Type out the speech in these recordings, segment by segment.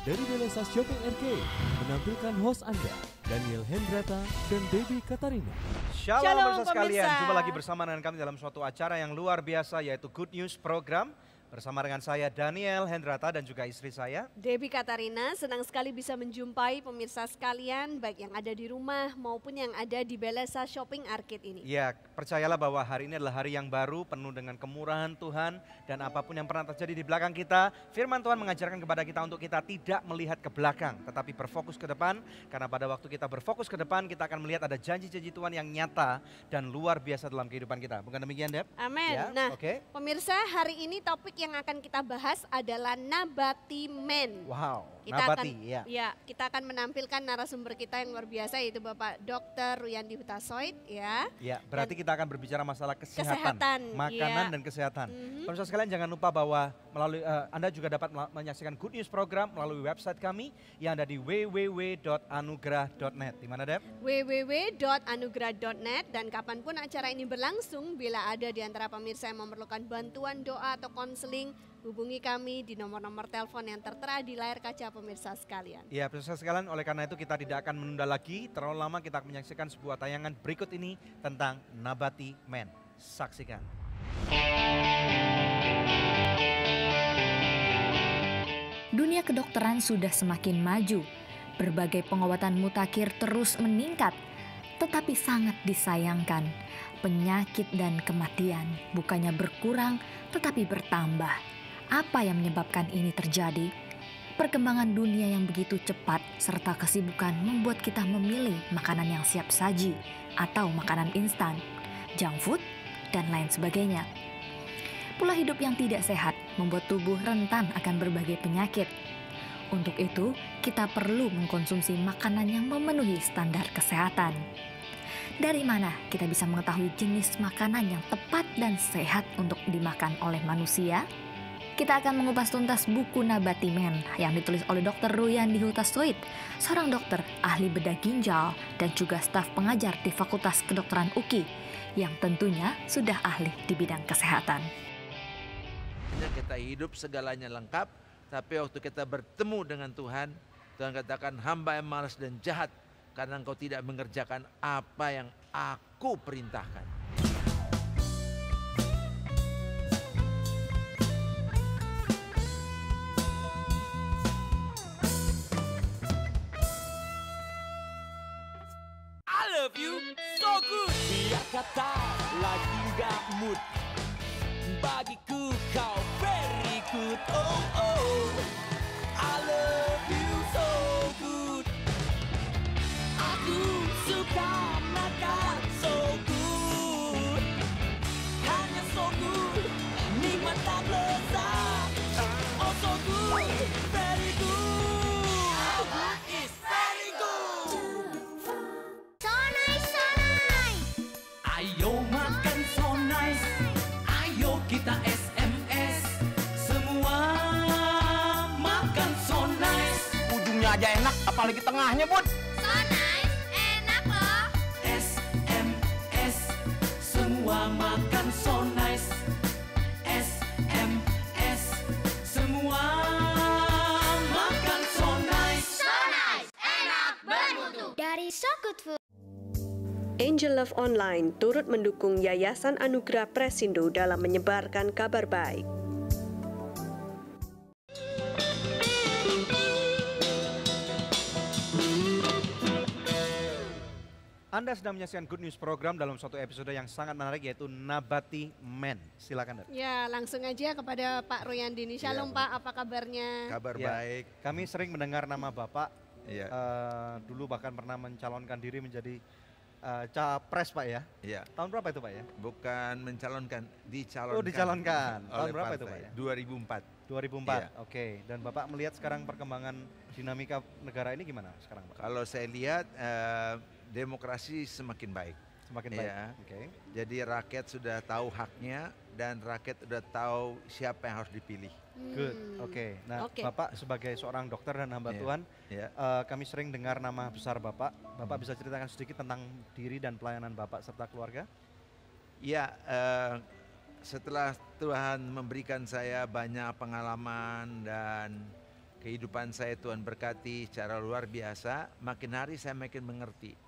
dari Belesa Shopping Arcade menampilkan host Anda, Daniel Hendrata dan Debbie Katarina. Shalom Shalom pemirsa sekalian, pemirsa. jumpa lagi bersama dengan kami dalam suatu acara yang luar biasa yaitu Good News Program. Bersama dengan saya Daniel Hendrata dan juga istri saya Debbie Katarina, senang sekali bisa menjumpai pemirsa sekalian baik yang ada di rumah maupun yang ada di Belesa Shopping Arcade ini. Ya, percayalah bahwa hari ini adalah hari yang baru penuh dengan kemurahan Tuhan. Dan apapun yang pernah terjadi di belakang kita, firman Tuhan mengajarkan kepada kita untuk kita tidak melihat ke belakang, tetapi berfokus ke depan. Karena pada waktu kita berfokus ke depan, kita akan melihat ada janji-janji Tuhan yang nyata dan luar biasa dalam kehidupan kita. Bukan demikian, Deb? Amin. Ya, Nah, oke. pemirsa, hari ini topik yang akan kita bahas adalah nabati men. Wow, Kita nabati, akan, kita akan menampilkan narasumber kita yang luar biasa yaitu Bapak Dr. Ruyandi Hutasoid ya. Ya, berarti kita akan berbicara masalah kesehatan, Kesehatan, makanan ya. dan kesehatan. Mhm. Pemirsa sekalian jangan lupa bahwa melalui Anda juga dapat menyaksikan Good News Program melalui website kami yang ada di www.anugerah.net. Di mana, Deb? www.anugerah.net dan kapanpun acara ini berlangsung, bila ada di antara pemirsa yang memerlukan bantuan doa atau konseling, hubungi kami di nomor-nomor telepon yang tertera di layar kaca pemirsa sekalian. Ya, pemirsa sekalian, oleh karena itu kita tidak akan menunda lagi terlalu lama, kita akan menyaksikan sebuah tayangan berikut ini tentang nabati men. Saksikan. Dunia kedokteran sudah semakin maju. Berbagai pengobatan mutakhir terus meningkat. Tetapi sangat disayangkan, penyakit dan kematian bukannya berkurang tetapi bertambah. Apa yang menyebabkan ini terjadi? Perkembangan dunia yang begitu cepat serta kesibukan membuat kita memilih makanan yang siap saji atau makanan instan, junk food, dan lain sebagainya. Pola hidup yang tidak sehat membuat tubuh rentan akan berbagai penyakit. Untuk itu, kita perlu mengkonsumsi makanan yang memenuhi standar kesehatan. Dari mana kita bisa mengetahui jenis makanan yang tepat dan sehat untuk dimakan oleh manusia? Kita akan mengupas tuntas buku Nabati Men yang ditulis oleh Dr. Ruyandi Hutasoid, seorang dokter ahli bedah ginjal dan juga staf pengajar di Fakultas Kedokteran UKI yang tentunya sudah ahli di bidang kesehatan. Kita hidup segalanya lengkap, tapi waktu kita bertemu dengan Tuhan, Tuhan katakan hamba yang malas dan jahat karena engkau tidak mengerjakan apa yang aku perintahkan. I love you so good. Biar kata lagi gak mood, bagiku kau very good. Oh oh, I love you so good. Aku suka makan so good, hanya so good, nikmat tak lezat. Oh so good, very good. It's very good. Ayo makan so nice, ayo kita SMS, semua makan so nice. Ujungnya aja enak, apalagi tengahnya, Bud. So nice, enak loh. SMS, semua makan so nice. SMS, semua makan so nice. So nice, enak bermutu. Dari So Good Food. Angel Love Online turut mendukung Yayasan Anugerah Presindo dalam menyebarkan kabar baik. Anda sedang menyaksikan Good News Program dalam suatu episode yang sangat menarik yaitu Nabati Men. Silakan, Deb. Ya, langsung aja kepada Pak Ruyandi. Shalom Pak, apa kabarnya? Kabar Ya, baik. Kami sering mendengar nama Bapak, Iya. dulu bahkan pernah mencalonkan diri menjadi capres, Pak ya. Iya. Tahun berapa itu, Pak ya? Bukan mencalonkan, dicalonkan. Oh, dicalonkan. Tahun oleh berapa itu, partai. Pak ya? 2004. 2004. Iya. Oke. Dan Bapak melihat sekarang perkembangan dinamika negara ini gimana sekarang, Pak? Kalau saya lihat demokrasi semakin baik. Semakin baik. Iya. Oke. Jadi rakyat sudah tahu haknya dan rakyat sudah tahu siapa yang harus dipilih. Good. Oke. Nah, Oke. Bapak sebagai seorang dokter dan hamba Iya. Tuhan, Ya. kami sering dengar nama besar Bapak. Bapak bisa ceritakan sedikit tentang diri dan pelayanan Bapak serta keluarga? Ya, setelah Tuhan memberikan saya banyak pengalaman dan kehidupan saya Tuhan berkati secara luar biasa. Makin hari saya makin mengerti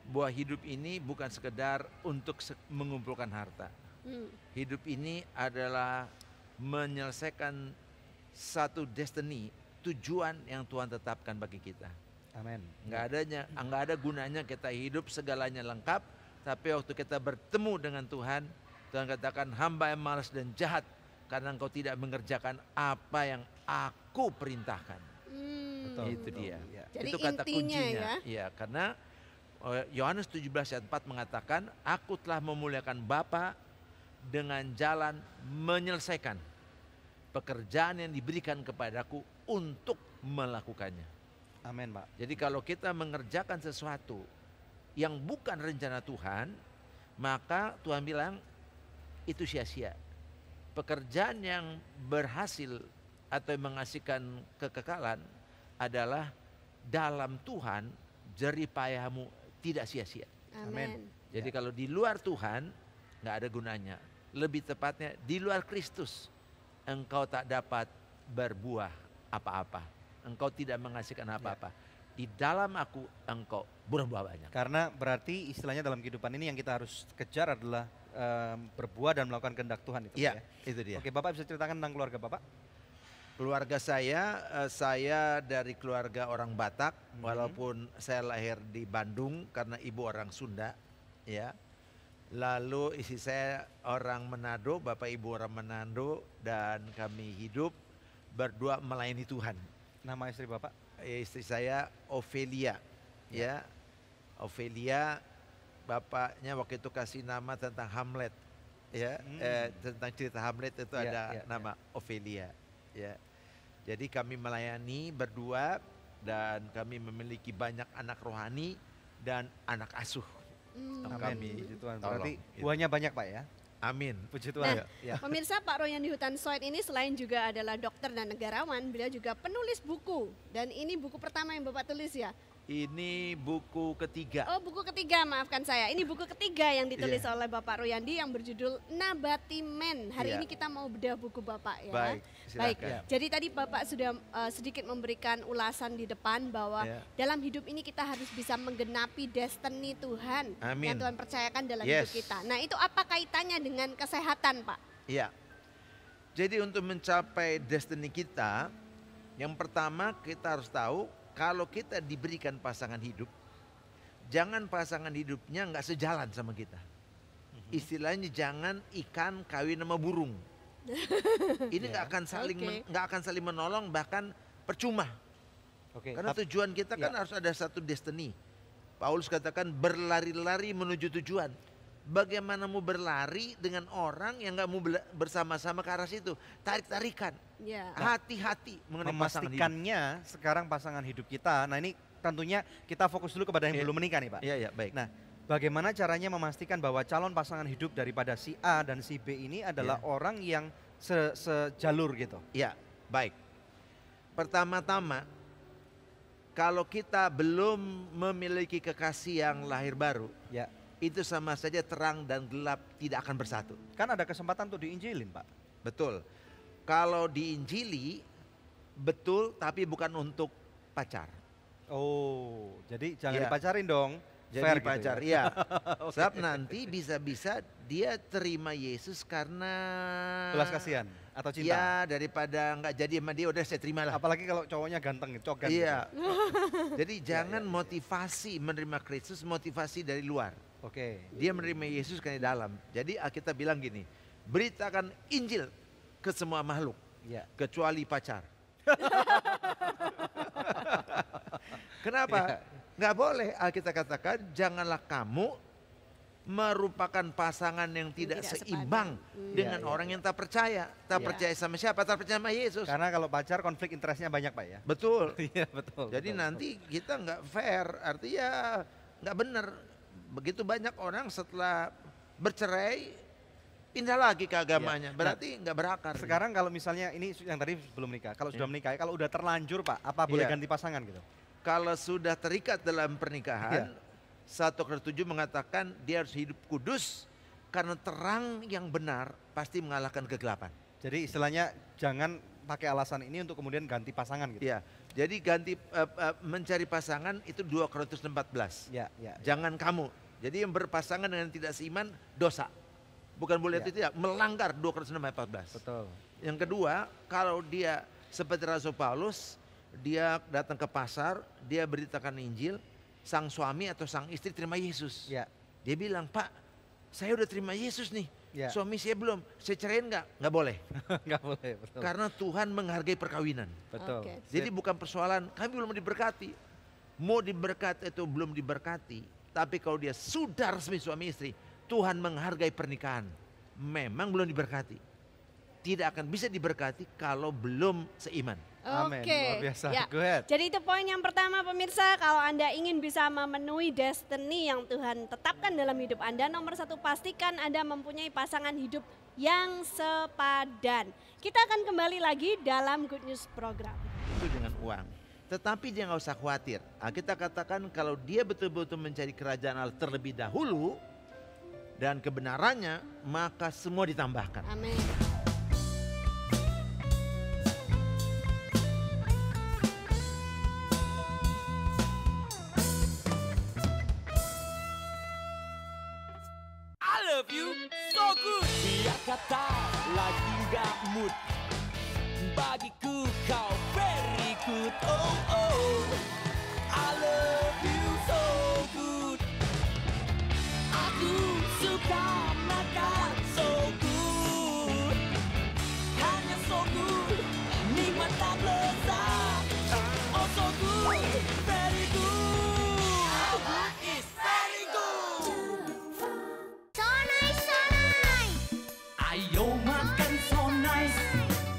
bahwa hidup ini bukan sekedar untuk mengumpulkan harta. Hidup ini adalah menyelesaikan satu destiny, tujuan yang Tuhan tetapkan bagi kita. Amin. Nggak ada gunanya kita hidup segalanya lengkap, tapi waktu kita bertemu dengan Tuhan, Tuhan katakan hamba yang malas dan jahat karena engkau tidak mengerjakan apa yang aku perintahkan. Itu dia. Ya. Jadi Itu kata intinya kuncinya. Ya, karena Yohanes 17 ayat 4 mengatakan, aku telah memuliakan Bapa dengan jalan menyelesaikan pekerjaan yang diberikan kepadaku untuk melakukannya. Amin, Pak. Jadi kalau kita mengerjakan sesuatu yang bukan rencana Tuhan, maka Tuhan bilang itu sia-sia. Pekerjaan yang berhasil atau yang menghasilkan kekekalan adalah dalam Tuhan, jerih payahmu tidak sia-sia. Amin. Jadi kalau di luar Tuhan nggak ada gunanya. Lebih tepatnya di luar Kristus engkau tak dapat berbuah apa-apa. Engkau tidak menghasilkan apa-apa. Di dalam aku engkau berbuah banyak. Karena berarti istilahnya dalam kehidupan ini yang kita harus kejar adalah berbuah dan melakukan kehendak Tuhan itu. Iya, itu dia. Oke, Bapak bisa ceritakan tentang keluarga Bapak? Keluarga saya dari keluarga orang Batak, walaupun saya lahir di Bandung karena ibu orang Sunda, ya. Lalu istri saya orang Manado, bapak ibu orang Manado, dan kami hidup berdua melayani Tuhan. Nama istri Bapak? Istri saya Ofelia, ya. Ofelia, bapaknya waktu itu kasih nama tentang Hamlet, ya. Tentang cerita Hamlet itu ada nama Ofelia, ya. Jadi kami melayani berdua dan kami memiliki banyak anak rohani dan anak asuh. Amin. Puji Tuhan. tolong, Berarti gitu. buahnya banyak, Pak ya? Amin. Puji Tuhan. Nah, Ya. pemirsa, Pak Royandi Hutanswait ini selain juga adalah dokter dan negarawan, beliau juga penulis buku. Dan ini buku pertama yang Bapak tulis ya? Ini buku ketiga. Oh, buku ketiga, maafkan saya. Ini buku ketiga yang ditulis oleh Bapak Royandi yang berjudul Nabati Men. Hari Iya. ini kita mau bedah buku Bapak ya. Baik, Baik. silakan. Jadi tadi Bapak sudah sedikit memberikan ulasan di depan bahwa Ya. dalam hidup ini kita harus bisa menggenapi destiny Tuhan Amin. yang Tuhan percayakan dalam Yes. hidup kita. Nah, itu apa kaitannya dengan kesehatan, Pak? Iya. Jadi untuk mencapai destiny kita, yang pertama kita harus tahu kalau kita diberikan pasangan hidup, jangan pasangan hidupnya nggak sejalan sama kita. Istilahnya jangan ikan kawin sama burung. Ini nggak akan saling Oke. nggak akan saling menolong, bahkan percuma. Oke. Karena tujuan kita kan harus ada satu destiny. Paulus katakan berlari-lari menuju tujuan. Bagaimana mau berlari dengan orang yang nggak mau bersama-sama ke arah situ? Tarik-tarikan. Ya. Hati-hati mengenai pasangan hidup. Memastikannya sekarang pasangan hidup kita. Nah, ini tentunya kita fokus dulu kepada yang Iya. belum menikah nih, Pak. Iya, iya, baik. Nah, bagaimana caranya memastikan bahwa calon pasangan hidup daripada si A dan si B ini adalah orang yang sejalur gitu? Ya, baik. Pertama-tama, kalau kita belum memiliki kekasih yang lahir baru, Ya. itu sama saja terang dan gelap tidak akan bersatu. Kan ada kesempatan tuh diinjilin, Pak. Betul. Kalau diinjili, betul, tapi bukan untuk pacar. Oh, jadi jangan Iya. dipacarin dong. Jadi Fair gitu pacar, ya. iya. Sebab nanti bisa-bisa dia terima Yesus karena Belas kasihan atau cinta. Iya, daripada nggak jadi sama dia, udah saya terima lah. Apalagi kalau cowoknya ganteng, cogan. Iya. gitu. Jadi jangan motivasi menerima Kristus, motivasi dari luar. Oke. Dia menerima Yesus kan di dalam. Jadi Alkitab bilang gini, beritakan Injil ke semua makhluk, Iya. kecuali pacar. Kenapa? Iya. Nggak boleh. Alkitab katakan, janganlah kamu merupakan pasangan yang tidak tidak seimbang sepadan. dengan Iya, orang yang tak percaya. Tak Iya. percaya sama siapa? Tak percaya sama Yesus. Karena kalau pacar konflik interestnya banyak, Pak ya. Betul. Iya, betul. Jadi betul, nanti kita nggak fair, artinya nggak benar. Begitu banyak orang setelah bercerai pindah lagi ke agamanya, Iya. berarti nggak berakar. Sekarang kalau misalnya ini yang tadi belum nikah, kalau sudah menikah, kalau udah terlanjur, Pak, apa boleh Iya. ganti pasangan gitu? Kalau sudah terikat dalam pernikahan, Iya. 1 Korintus 7 mengatakan dia harus hidup kudus karena terang yang benar pasti mengalahkan kegelapan. Jadi istilahnya jangan pakai alasan ini untuk kemudian ganti pasangan gitu. Ya, jadi mencari pasangan itu 2 Korintus 14. Ya. Jangan kamu. Jadi yang berpasangan dengan tidak seiman dosa. Bukan boleh itu tidak, melanggar 2 Korintus 14. Betul. Yang kedua, kalau dia seperti Rasul Paulus, dia datang ke pasar, dia beritakan Injil, sang suami atau sang istri terima Yesus. Ya. Dia bilang, "Pak, saya udah terima Yesus nih. Ya. Suami saya belum. Saya ceraiin nggak? Nggak boleh." Nggak boleh, betul. Karena Tuhan menghargai perkawinan. Betul. Oke. Jadi bukan persoalan kami belum diberkati. Mau diberkati atau belum diberkati. Tapi kalau dia sudah resmi suami istri, Tuhan menghargai pernikahan. Memang belum diberkati. Tidak akan bisa diberkati kalau belum seiman. Amin, Oke. luar biasa. Ya. Go ahead. Jadi itu poin yang pertama pemirsa, kalau Anda ingin bisa memenuhi destiny yang Tuhan tetapkan dalam hidup Anda, nomor 1 pastikan Anda mempunyai pasangan hidup yang sepadan. Kita akan kembali lagi dalam Good News Program. Itu dengan uang. Tetapi dia nggak usah khawatir. Nah, kita katakan kalau dia betul-betul mencari kerajaan Allah terlebih dahulu dan kebenarannya, maka semua ditambahkan. Amin. I love you so good. Biar kata lagi gak mood, bagiku kau very good. Oh oh, I love you so good. Aku suka makan so good, hanya so good, nikmat tak lezat. Oh so good, very good. It's very good. So nice, so nice. Ayo makan so nice,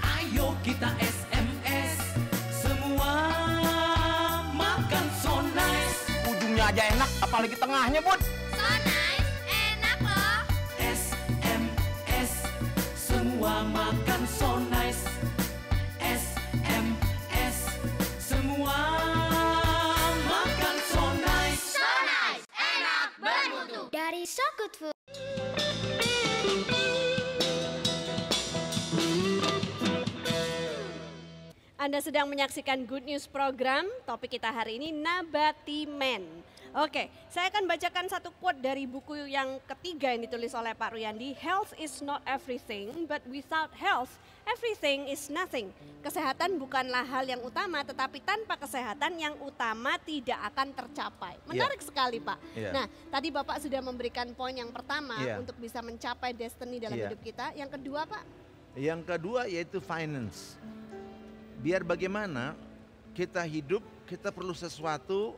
ayo kita SMS, semua makan so nice. Ujungnya aja enak, apalagi tengahnya, Bud. So nice, enak loh. SMS, semua makan so nice. SMS, semua makan so nice. So nice, enak bermutu. Dari So Good Food. Anda sedang menyaksikan Good News Program, topik kita hari ini Nabati Men. Oke, saya akan bacakan satu quote dari buku yang ketiga yang ditulis oleh Pak Ruyandi. Health is not everything, but without health, everything is nothing. Kesehatan bukanlah hal yang utama, tetapi tanpa kesehatan yang utama tidak akan tercapai. Menarik sekali Pak. Iya. Nah, tadi Bapak sudah memberikan poin yang pertama Iya. untuk bisa mencapai destiny dalam Iya. hidup kita. Yang kedua Pak? Yang kedua yaitu finance. Biar bagaimana kita hidup, kita perlu sesuatu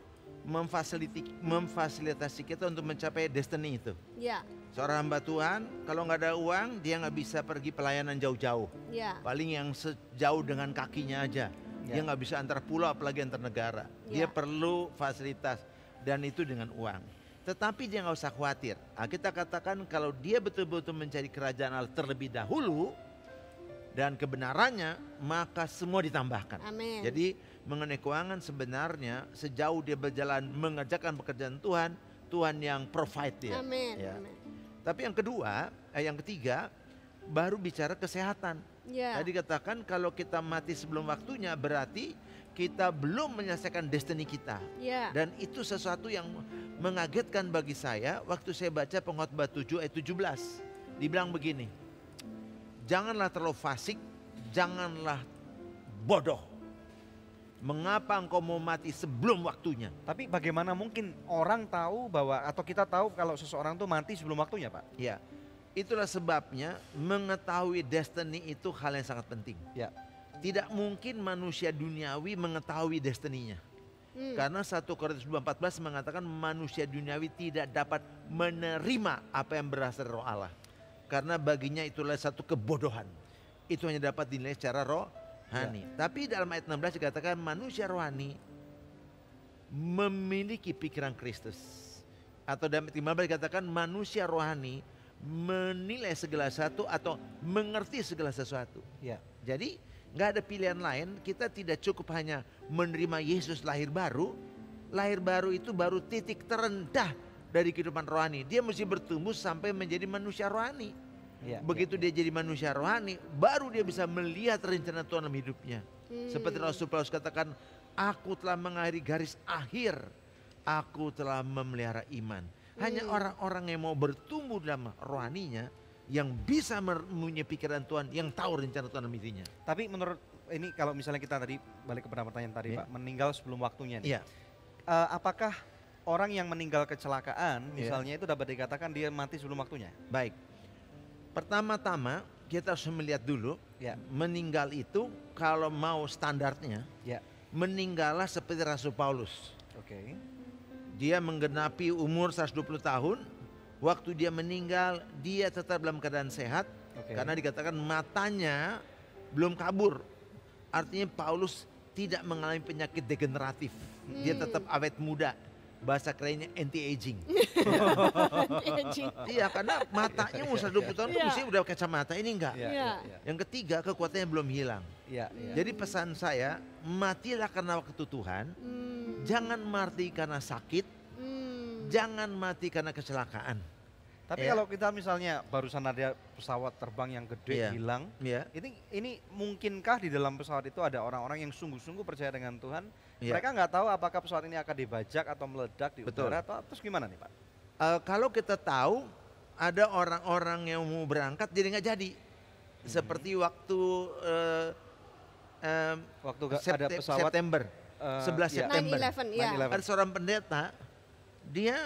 memfasilitasi kita untuk mencapai destiny itu. Ya, Seorang hamba Tuhan, kalau nggak ada uang, dia nggak bisa pergi pelayanan jauh-jauh. ya. Paling yang sejauh dengan kakinya aja. Dia nggak bisa antar pulau, apalagi antar negara. Dia Ya. perlu fasilitas, dan itu dengan uang. Tetapi dia nggak usah khawatir. Nah, kita katakan kalau dia betul-betul mencari kerajaan Allah terlebih dahulu, dan kebenarannya, maka semua ditambahkan. Amin. Jadi mengenai keuangan sebenarnya sejauh dia berjalan mengerjakan pekerjaan Tuhan, Tuhan yang provide dia. Amin. Ya. Amin. Tapi yang ketiga baru bicara kesehatan. Ya. Tadi katakan kalau kita mati sebelum waktunya berarti kita belum menyelesaikan destiny kita. Ya. Dan itu sesuatu yang mengagetkan bagi saya waktu saya baca Pengkhotbah 7 ayat 17. Dibilang begini, janganlah terlalu fasik, janganlah bodoh. Mengapa engkau mau mati sebelum waktunya? Tapi bagaimana mungkin orang tahu bahwa atau kita tahu kalau seseorang tuh mati sebelum waktunya, Pak? Ya, itulah sebabnya mengetahui destiny itu hal yang sangat penting. Ya. Tidak mungkin manusia duniawi mengetahui destininya. Karena 1 Korintus 2:14 mengatakan manusia duniawi tidak dapat menerima apa yang berasal dari roh Allah. Karena baginya itulah satu kebodohan. Itu hanya dapat dinilai secara rohani. Tapi dalam ayat 16 dikatakan manusia rohani memiliki pikiran Kristus. Atau dalam ayat 15 dikatakan manusia rohani menilai segala sesuatu atau mengerti segala sesuatu. Ya. Jadi nggak ada pilihan lain, kita tidak cukup hanya menerima Yesus lahir baru. Lahir baru itu baru titik terendah dari kehidupan rohani. Dia mesti bertumbuh sampai menjadi manusia rohani. Iya, Begitu dia jadi manusia rohani, baru dia bisa melihat rencana Tuhan dalam hidupnya. Seperti Rasul Paulus katakan, aku telah mengakhiri garis akhir, aku telah memelihara iman. Hanya orang-orang yang mau bertumbuh dalam rohaninya, yang bisa mempunyai pikiran Tuhan, yang tahu rencana Tuhan dalam hidupnya. Tapi menurut ini kalau misalnya kita tadi balik kepada pertanyaan tadi Pak, meninggal sebelum waktunya nih. Iya. Apakah orang yang meninggal kecelakaan misalnya itu dapat dikatakan dia mati sebelum waktunya? Baik. Pertama-tama kita harus melihat dulu, meninggal itu kalau mau standarnya, meninggallah seperti Rasul Paulus. Oke. Dia menggenapi umur 120 tahun, waktu dia meninggal dia tetap dalam keadaan sehat, karena dikatakan matanya belum kabur. Artinya Paulus tidak mengalami penyakit degeneratif, dia tetap awet muda. Bahasa kerennya anti-aging. Iya, karena matanya umur 120 tahun itu mesti udah kacamata, ini enggak. Yang ketiga, kekuatannya belum hilang. Jadi pesan saya, matilah karena waktu Tuhan, jangan mati karena sakit, jangan mati karena kecelakaan. Tapi kalau kita misalnya barusan ada pesawat terbang yang gede hilang, ini mungkinkah di dalam pesawat itu ada orang-orang yang sungguh-sungguh percaya dengan Tuhan? Mereka nggak tahu apakah pesawat ini akan dibajak atau meledak di udara atau terus gimana nih Pak? Kalau kita tahu ada orang-orang yang mau berangkat jadi nggak jadi, seperti waktu ada pesawat September, 11 September, 9/11, ada seorang pendeta, dia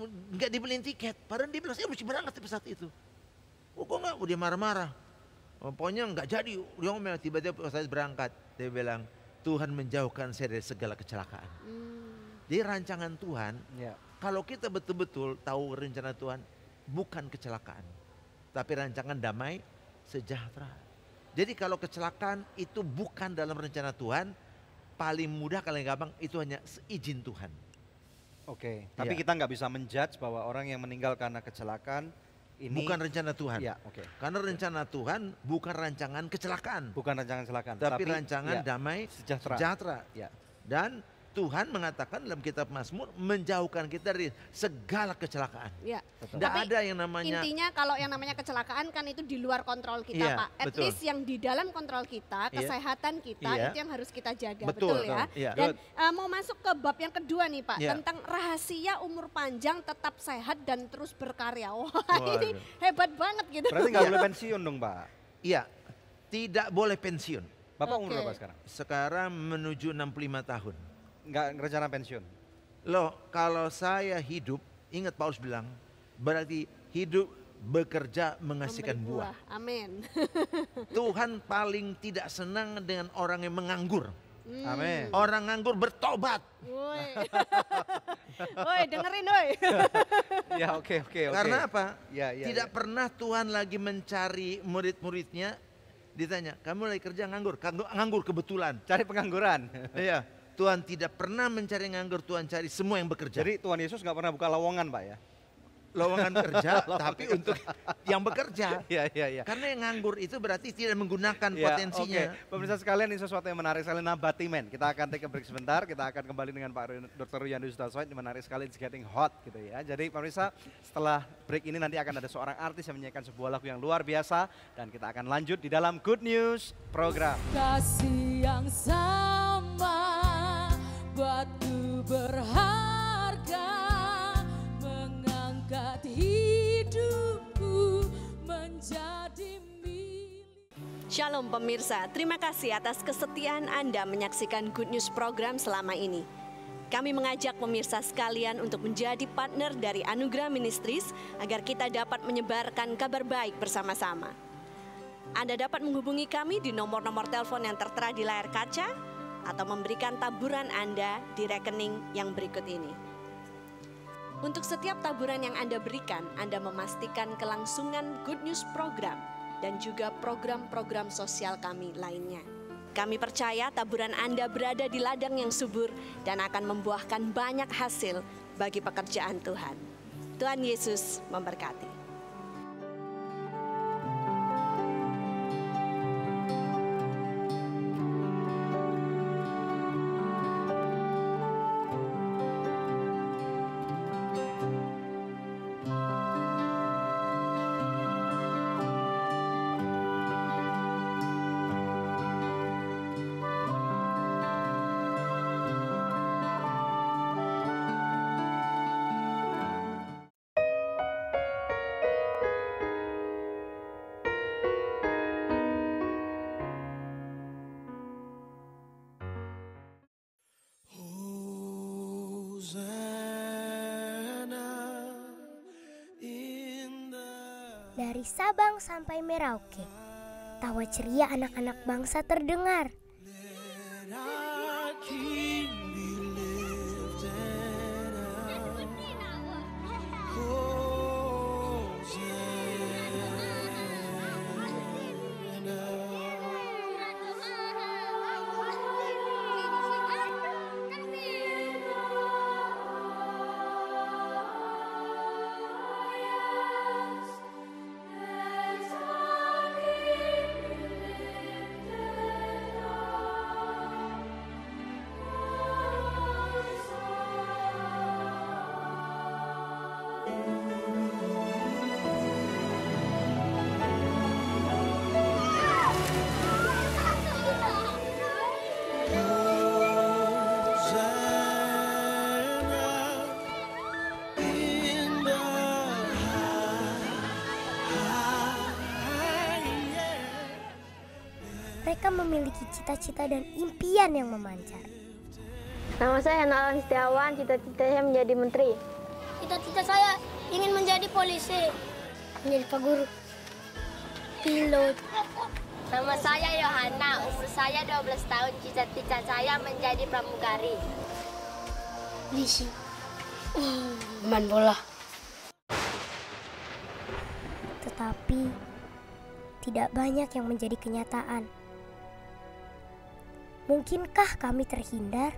nggak dibeliin tiket, padahal dia bilang saya mesti berangkat di pesawat itu. Kok nggak? Dia marah-marah. Pokoknya nggak jadi. Dia ngomong tiba-tiba pesawat berangkat. Dia bilang Tuhan menjauhkan saya dari segala kecelakaan. Jadi rancangan Tuhan, kalau kita betul-betul tahu rencana Tuhan, bukan kecelakaan, tapi rancangan damai sejahtera. Jadi kalau kecelakaan itu bukan dalam rencana Tuhan, paling mudah kalau yang gampang itu hanya izin Tuhan. Oke, tapi kita nggak bisa menjudge bahwa orang yang meninggal karena kecelakaan ini bukan rencana Tuhan. Karena rencana Tuhan bukan rancangan kecelakaan. Bukan rancangan kecelakaan, tapi rancangan damai sejahtera. Dan Tuhan mengatakan dalam kitab Mazmur menjauhkan kita dari segala kecelakaan. Tidak ada yang namanya. Intinya kalau yang namanya kecelakaan kan itu di luar kontrol kita Pak. At least yang di dalam kontrol kita, kesehatan kita itu yang harus kita jaga. Betul ya. Dan mau masuk ke bab yang kedua nih Pak, tentang rahasia umur panjang tetap sehat dan terus berkarya. Wah ini hebat banget gitu. Berarti nggak boleh pensiun dong Pak? Iya, tidak boleh pensiun. Bapak umur berapa sekarang? Sekarang menuju 65 tahun. Nggak rencana pensiun? Loh, kalau saya hidup, ingat Paulus bilang, berarti hidup bekerja menghasilkan buah. Amin. Tuhan paling tidak senang dengan orang yang menganggur. Amin. Orang nganggur bertobat. Woi, dengerin woi. Ya oke. Karena apa? Tidak pernah Tuhan lagi mencari murid-muridnya, ditanya, kamu lagi kerja nganggur? Nganggur kebetulan. Cari pengangguran. Iya. Tuhan tidak pernah mencari nganggur, Tuhan cari semua yang bekerja. Jadi Tuhan Yesus nggak pernah buka lowongan Pak ya? Lowongan kerja, tapi untuk yang bekerja. Iya. Karena yang nganggur itu berarti tidak menggunakan potensinya. Pemirsa sekalian, ini sesuatu yang menarik sekali, nabati men. Kita akan take a break sebentar, kita akan kembali dengan Pak Dr. Ruyandus Dasoid, menarik sekali, it's getting hot gitu ya. Jadi pemirsa, setelah break ini nanti akan ada seorang artis yang menyanyikan sebuah lagu yang luar biasa, dan kita akan lanjut di dalam Good News program. Kasih yang sama buatku berharga, mengangkat hidupku menjadi milik. Shalom pemirsa, terima kasih atas kesetiaan Anda menyaksikan Good News program selama ini. Kami mengajak pemirsa sekalian untuk menjadi partner dari Anugerah Ministries agar kita dapat menyebarkan kabar baik bersama-sama. Anda dapat menghubungi kami di nomor-nomor telepon yang tertera di layar kaca, atau memberikan taburan Anda di rekening yang berikut ini. Untuk setiap taburan yang Anda berikan, Anda memastikan kelangsungan Good News program dan juga program-program sosial kami lainnya. Kami percaya taburan Anda berada di ladang yang subur dan akan membuahkan banyak hasil bagi pekerjaan Tuhan. Tuhan Yesus memberkati. Dari Sabang sampai Merauke, tawa ceria anak-anak bangsa terdengar. Mereka memiliki cita-cita dan impian yang memancar. Nama saya Nalan Setiawan, cita-cita saya menjadi menteri. Cita-cita saya ingin menjadi polisi, menjadi pak guru, pilot. Nama saya Yohana, umur saya 12 tahun, cita-cita saya menjadi pramugari. Polisi, main bola. Tetapi tidak banyak yang menjadi kenyataan. Mungkinkah kami terhindar?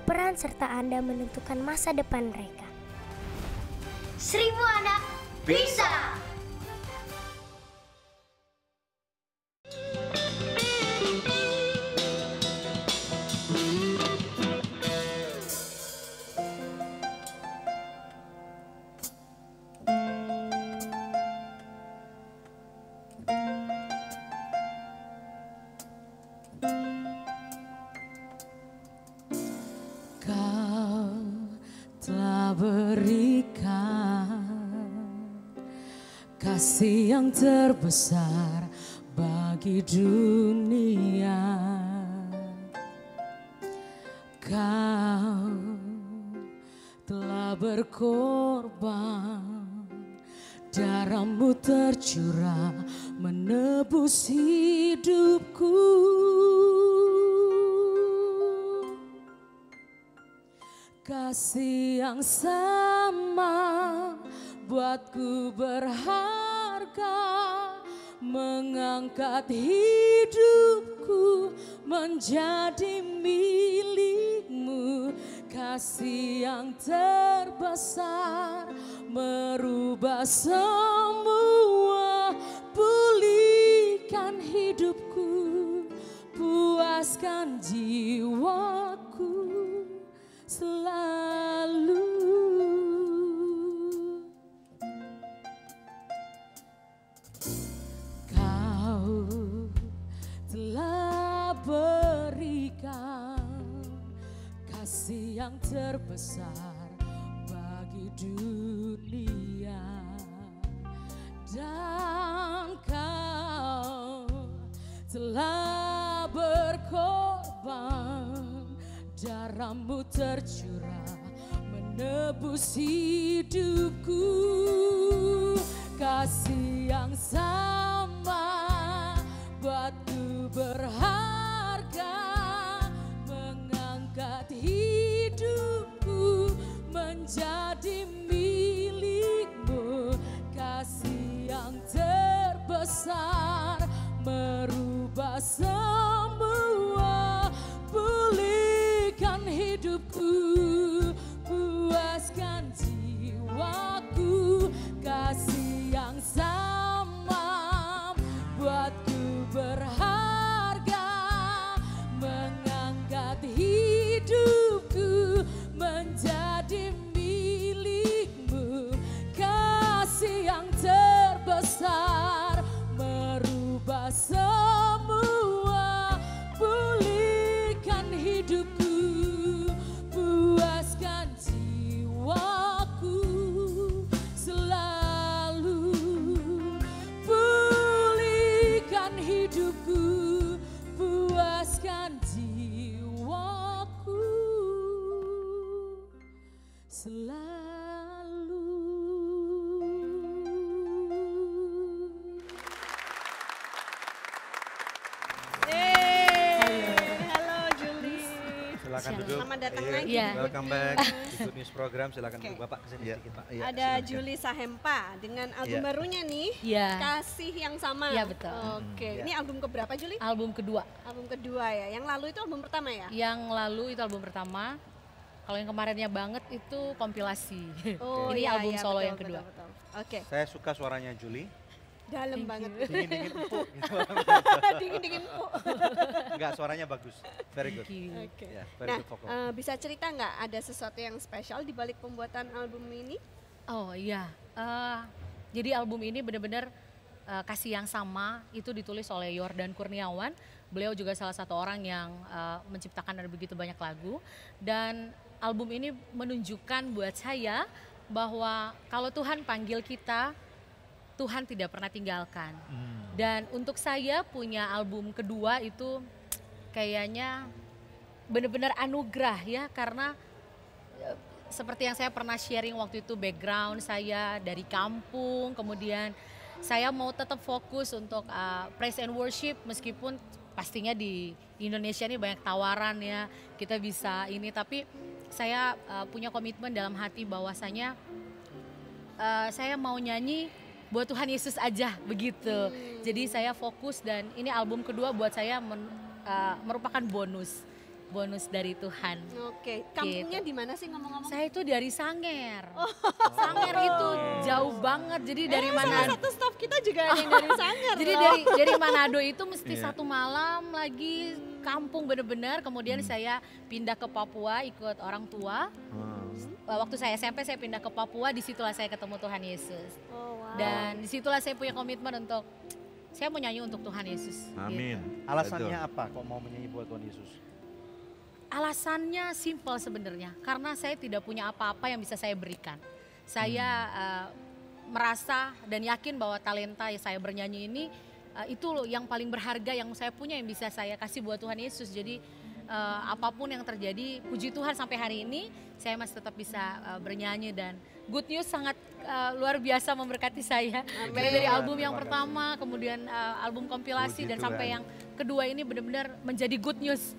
Peran serta Anda menentukan masa depan mereka. 1000 anak bisa. Kasih yang terbesar bagi dunia. Kau telah berkorban, darahmu tercurah menebus hidupku. Kasih yang sama buatku berharga, mengangkat hidupku menjadi milikmu. Kasih yang terbesar merubah semua, pulihkan hidupku, puaskan jiwaku selalu. Kasih yang terbesar bagi dunia, dan kau telah berkorban, darahmu tercurah menebus hidupku. Kasih yang sama buatku berharga, mengangkat hidupku menjadi milikmu. Kasih yang terbesar merubah semua, pulihkan hidupku, puaskan jiwaku. Kasih yang sama buatku berharga, mengangkat hidup Silakan duduk. Selamat datang Ayo, lagi. Iya. Welcome back di Good News Program. Silakan Oke. duduk Bapak kesini sedikit Pak. Ada Julie Sahempa dengan album Iya. barunya nih, Iya. Kasih yang Sama. Iya, betul. Oke, Iya. ini album keberapa Julie? Album kedua. Album kedua ya. Yang lalu itu album pertama ya? Yang lalu itu album pertama. Kalau yang kemarinnya banget itu kompilasi. Ini iya, album iya, solo betul, yang kedua. betul, betul. Oke, Saya suka suaranya Julie. dalam banget. Dingin-dingin empuk gitu. Dingin-dingin Bu. Enggak, suaranya bagus. Very good. Thank you. Oke. Ya, very Nah, good vocal. bisa cerita nggak ada sesuatu yang spesial di balik pembuatan album ini? Oh iya, jadi album ini benar-benar Kasih yang Sama itu ditulis oleh Yordan Kurniawan. Beliau juga salah satu orang yang menciptakan ada begitu banyak lagu. Dan album ini menunjukkan buat saya bahwa kalau Tuhan panggil kita, Tuhan tidak pernah tinggalkan. Dan untuk saya punya album kedua itu kayaknya benar-benar anugerah ya, karena seperti yang saya pernah sharing waktu itu, background saya dari kampung, kemudian saya mau tetap fokus untuk praise and worship meskipun pastinya di Indonesia ini banyak tawaran ya, kita bisa ini, tapi saya punya komitmen dalam hati bahwasanya saya mau nyanyi buat Tuhan Yesus aja begitu. Jadi saya fokus dan ini album kedua buat saya merupakan bonus dari Tuhan. Oke, kampungnya di mana sih ngomong-ngomong? Saya itu dari Sanger. Sanger itu jauh banget. Jadi dari Salah Manado. satu staff kita juga ada yang dari Sanger. Jadi loh. dari Manado itu mesti satu malam lagi kampung bener-bener. Kemudian saya pindah ke Papua ikut orang tua. Waktu saya SMP saya pindah ke Papua, disitulah saya ketemu Tuhan Yesus. Oh, wow. Dan disitulah saya punya komitmen untuk saya mau nyanyi untuk Tuhan Yesus. Amin. Gitu. Alasannya apa kok mau menyanyi buat Tuhan Yesus? Alasannya simpel sebenarnya, karena saya tidak punya apa-apa yang bisa saya berikan. Saya merasa dan yakin bahwa talenta yang saya bernyanyi ini itu loh yang paling berharga yang saya punya, yang bisa saya kasih buat Tuhan Yesus. Jadi apapun yang terjadi, puji Tuhan sampai hari ini saya masih tetap bisa bernyanyi, dan Good News sangat luar biasa memberkati saya. Dari album yang pertama, kemudian album kompilasi, dan sampai yang kedua ini benar-benar menjadi Good News.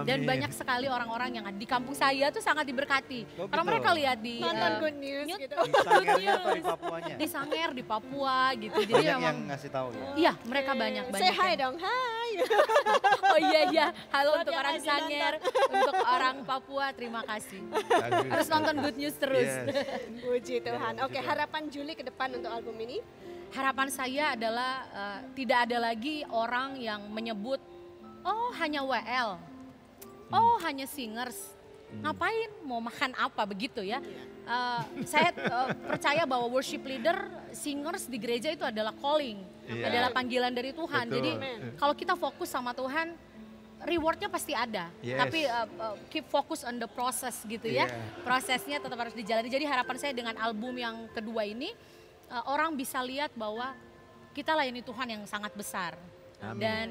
Dan banyak sekali orang-orang yang di kampung saya tuh sangat diberkati. Karena mereka lihat di nonton Good News gitu. Di Sangernya atau di Papuanya? Di Sanger, di Papua gitu. Jadi Banyak memang yang ngasih tahu ya? iya, mereka banyak. Say hi yang- dong, hai. Oh iya, halo Buat untuk yang orang lagi Sanger, untuk orang Papua, terima kasih. Harus nonton Good News terus. Puji Tuhan. Oke, harapan Julie ke depan untuk album ini? Harapan saya adalah tidak ada lagi orang yang menyebut, oh hanya WL, oh hanya singers, ngapain, mau makan apa begitu ya. Saya percaya bahwa worship leader, singers di gereja itu adalah calling, adalah panggilan dari Tuhan. Betul. Jadi kalau kita fokus sama Tuhan, rewardnya pasti ada. Yes. Tapi keep focus on the process gitu ya. Prosesnya tetap harus dijalani. Jadi harapan saya dengan album yang kedua ini, orang bisa lihat bahwa kita layani Tuhan yang sangat besar. Amin. Dan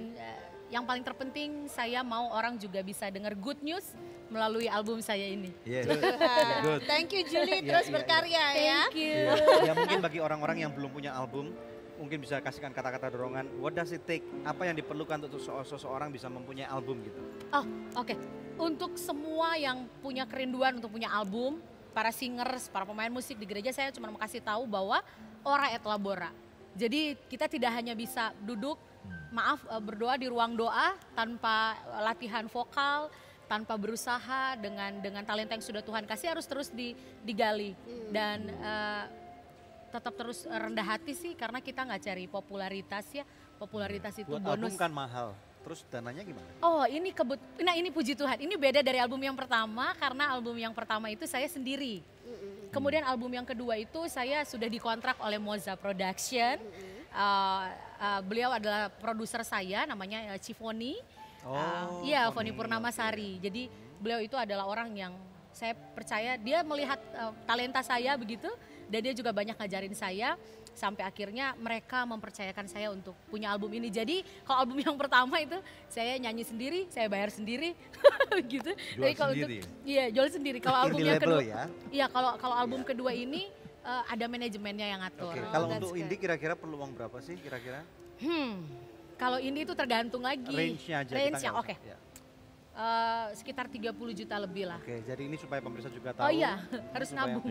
yang paling terpenting saya mau orang juga bisa dengar good news melalui album saya ini. Yes. Tuhan. Thank you Julie, terus berkarya ya. Thank you. Ya mungkin bagi orang-orang yang belum punya album, mungkin bisa kasihkan kata-kata dorongan. What does it take? Apa yang diperlukan untuk seseorang bisa mempunyai album gitu? Oh, oke. Untuk semua yang punya kerinduan untuk punya album, para singers, para pemain musik di gereja, saya cuma mau kasih tahu bahwa ora et labora. Jadi kita tidak hanya bisa duduk, berdoa di ruang doa tanpa latihan vokal, tanpa berusaha dengan talenta yang sudah Tuhan kasih, harus terus digali dan tetap terus rendah hati sih, karena kita nggak cari popularitas ya, popularitas itu Buat album bonus. kan mahal, terus dananya gimana? Oh ini ini puji Tuhan, ini beda dari album yang pertama, karena album yang pertama itu saya sendiri. Kemudian album yang kedua itu saya sudah dikontrak oleh Moza Production. Beliau adalah produser saya, namanya Cifoni. Iya, Foni Purnamasari. Jadi beliau itu adalah orang yang saya percaya, dia melihat talenta saya begitu, dan dia juga banyak ngajarin saya. Sampai akhirnya mereka mempercayakan saya untuk punya album ini. Jadi kalau album yang pertama itu saya nyanyi sendiri, saya bayar sendiri, gitu. Jual Jadi kalau sendiri. Iya, jual sendiri. Kalau album yang kedua, ya? iya kalau album kedua ini ada manajemennya yang ngatur. Oke, kalau untuk indie kira-kira perlu uang berapa sih kira-kira? Kalau indie itu tergantung lagi. Range-nya aja. kita Range-nya, nggak oke. usah. Ya. sekitar 30 juta lebih lah. Oke, jadi ini supaya pemirsa juga tahu. Oh iya, harus nabung.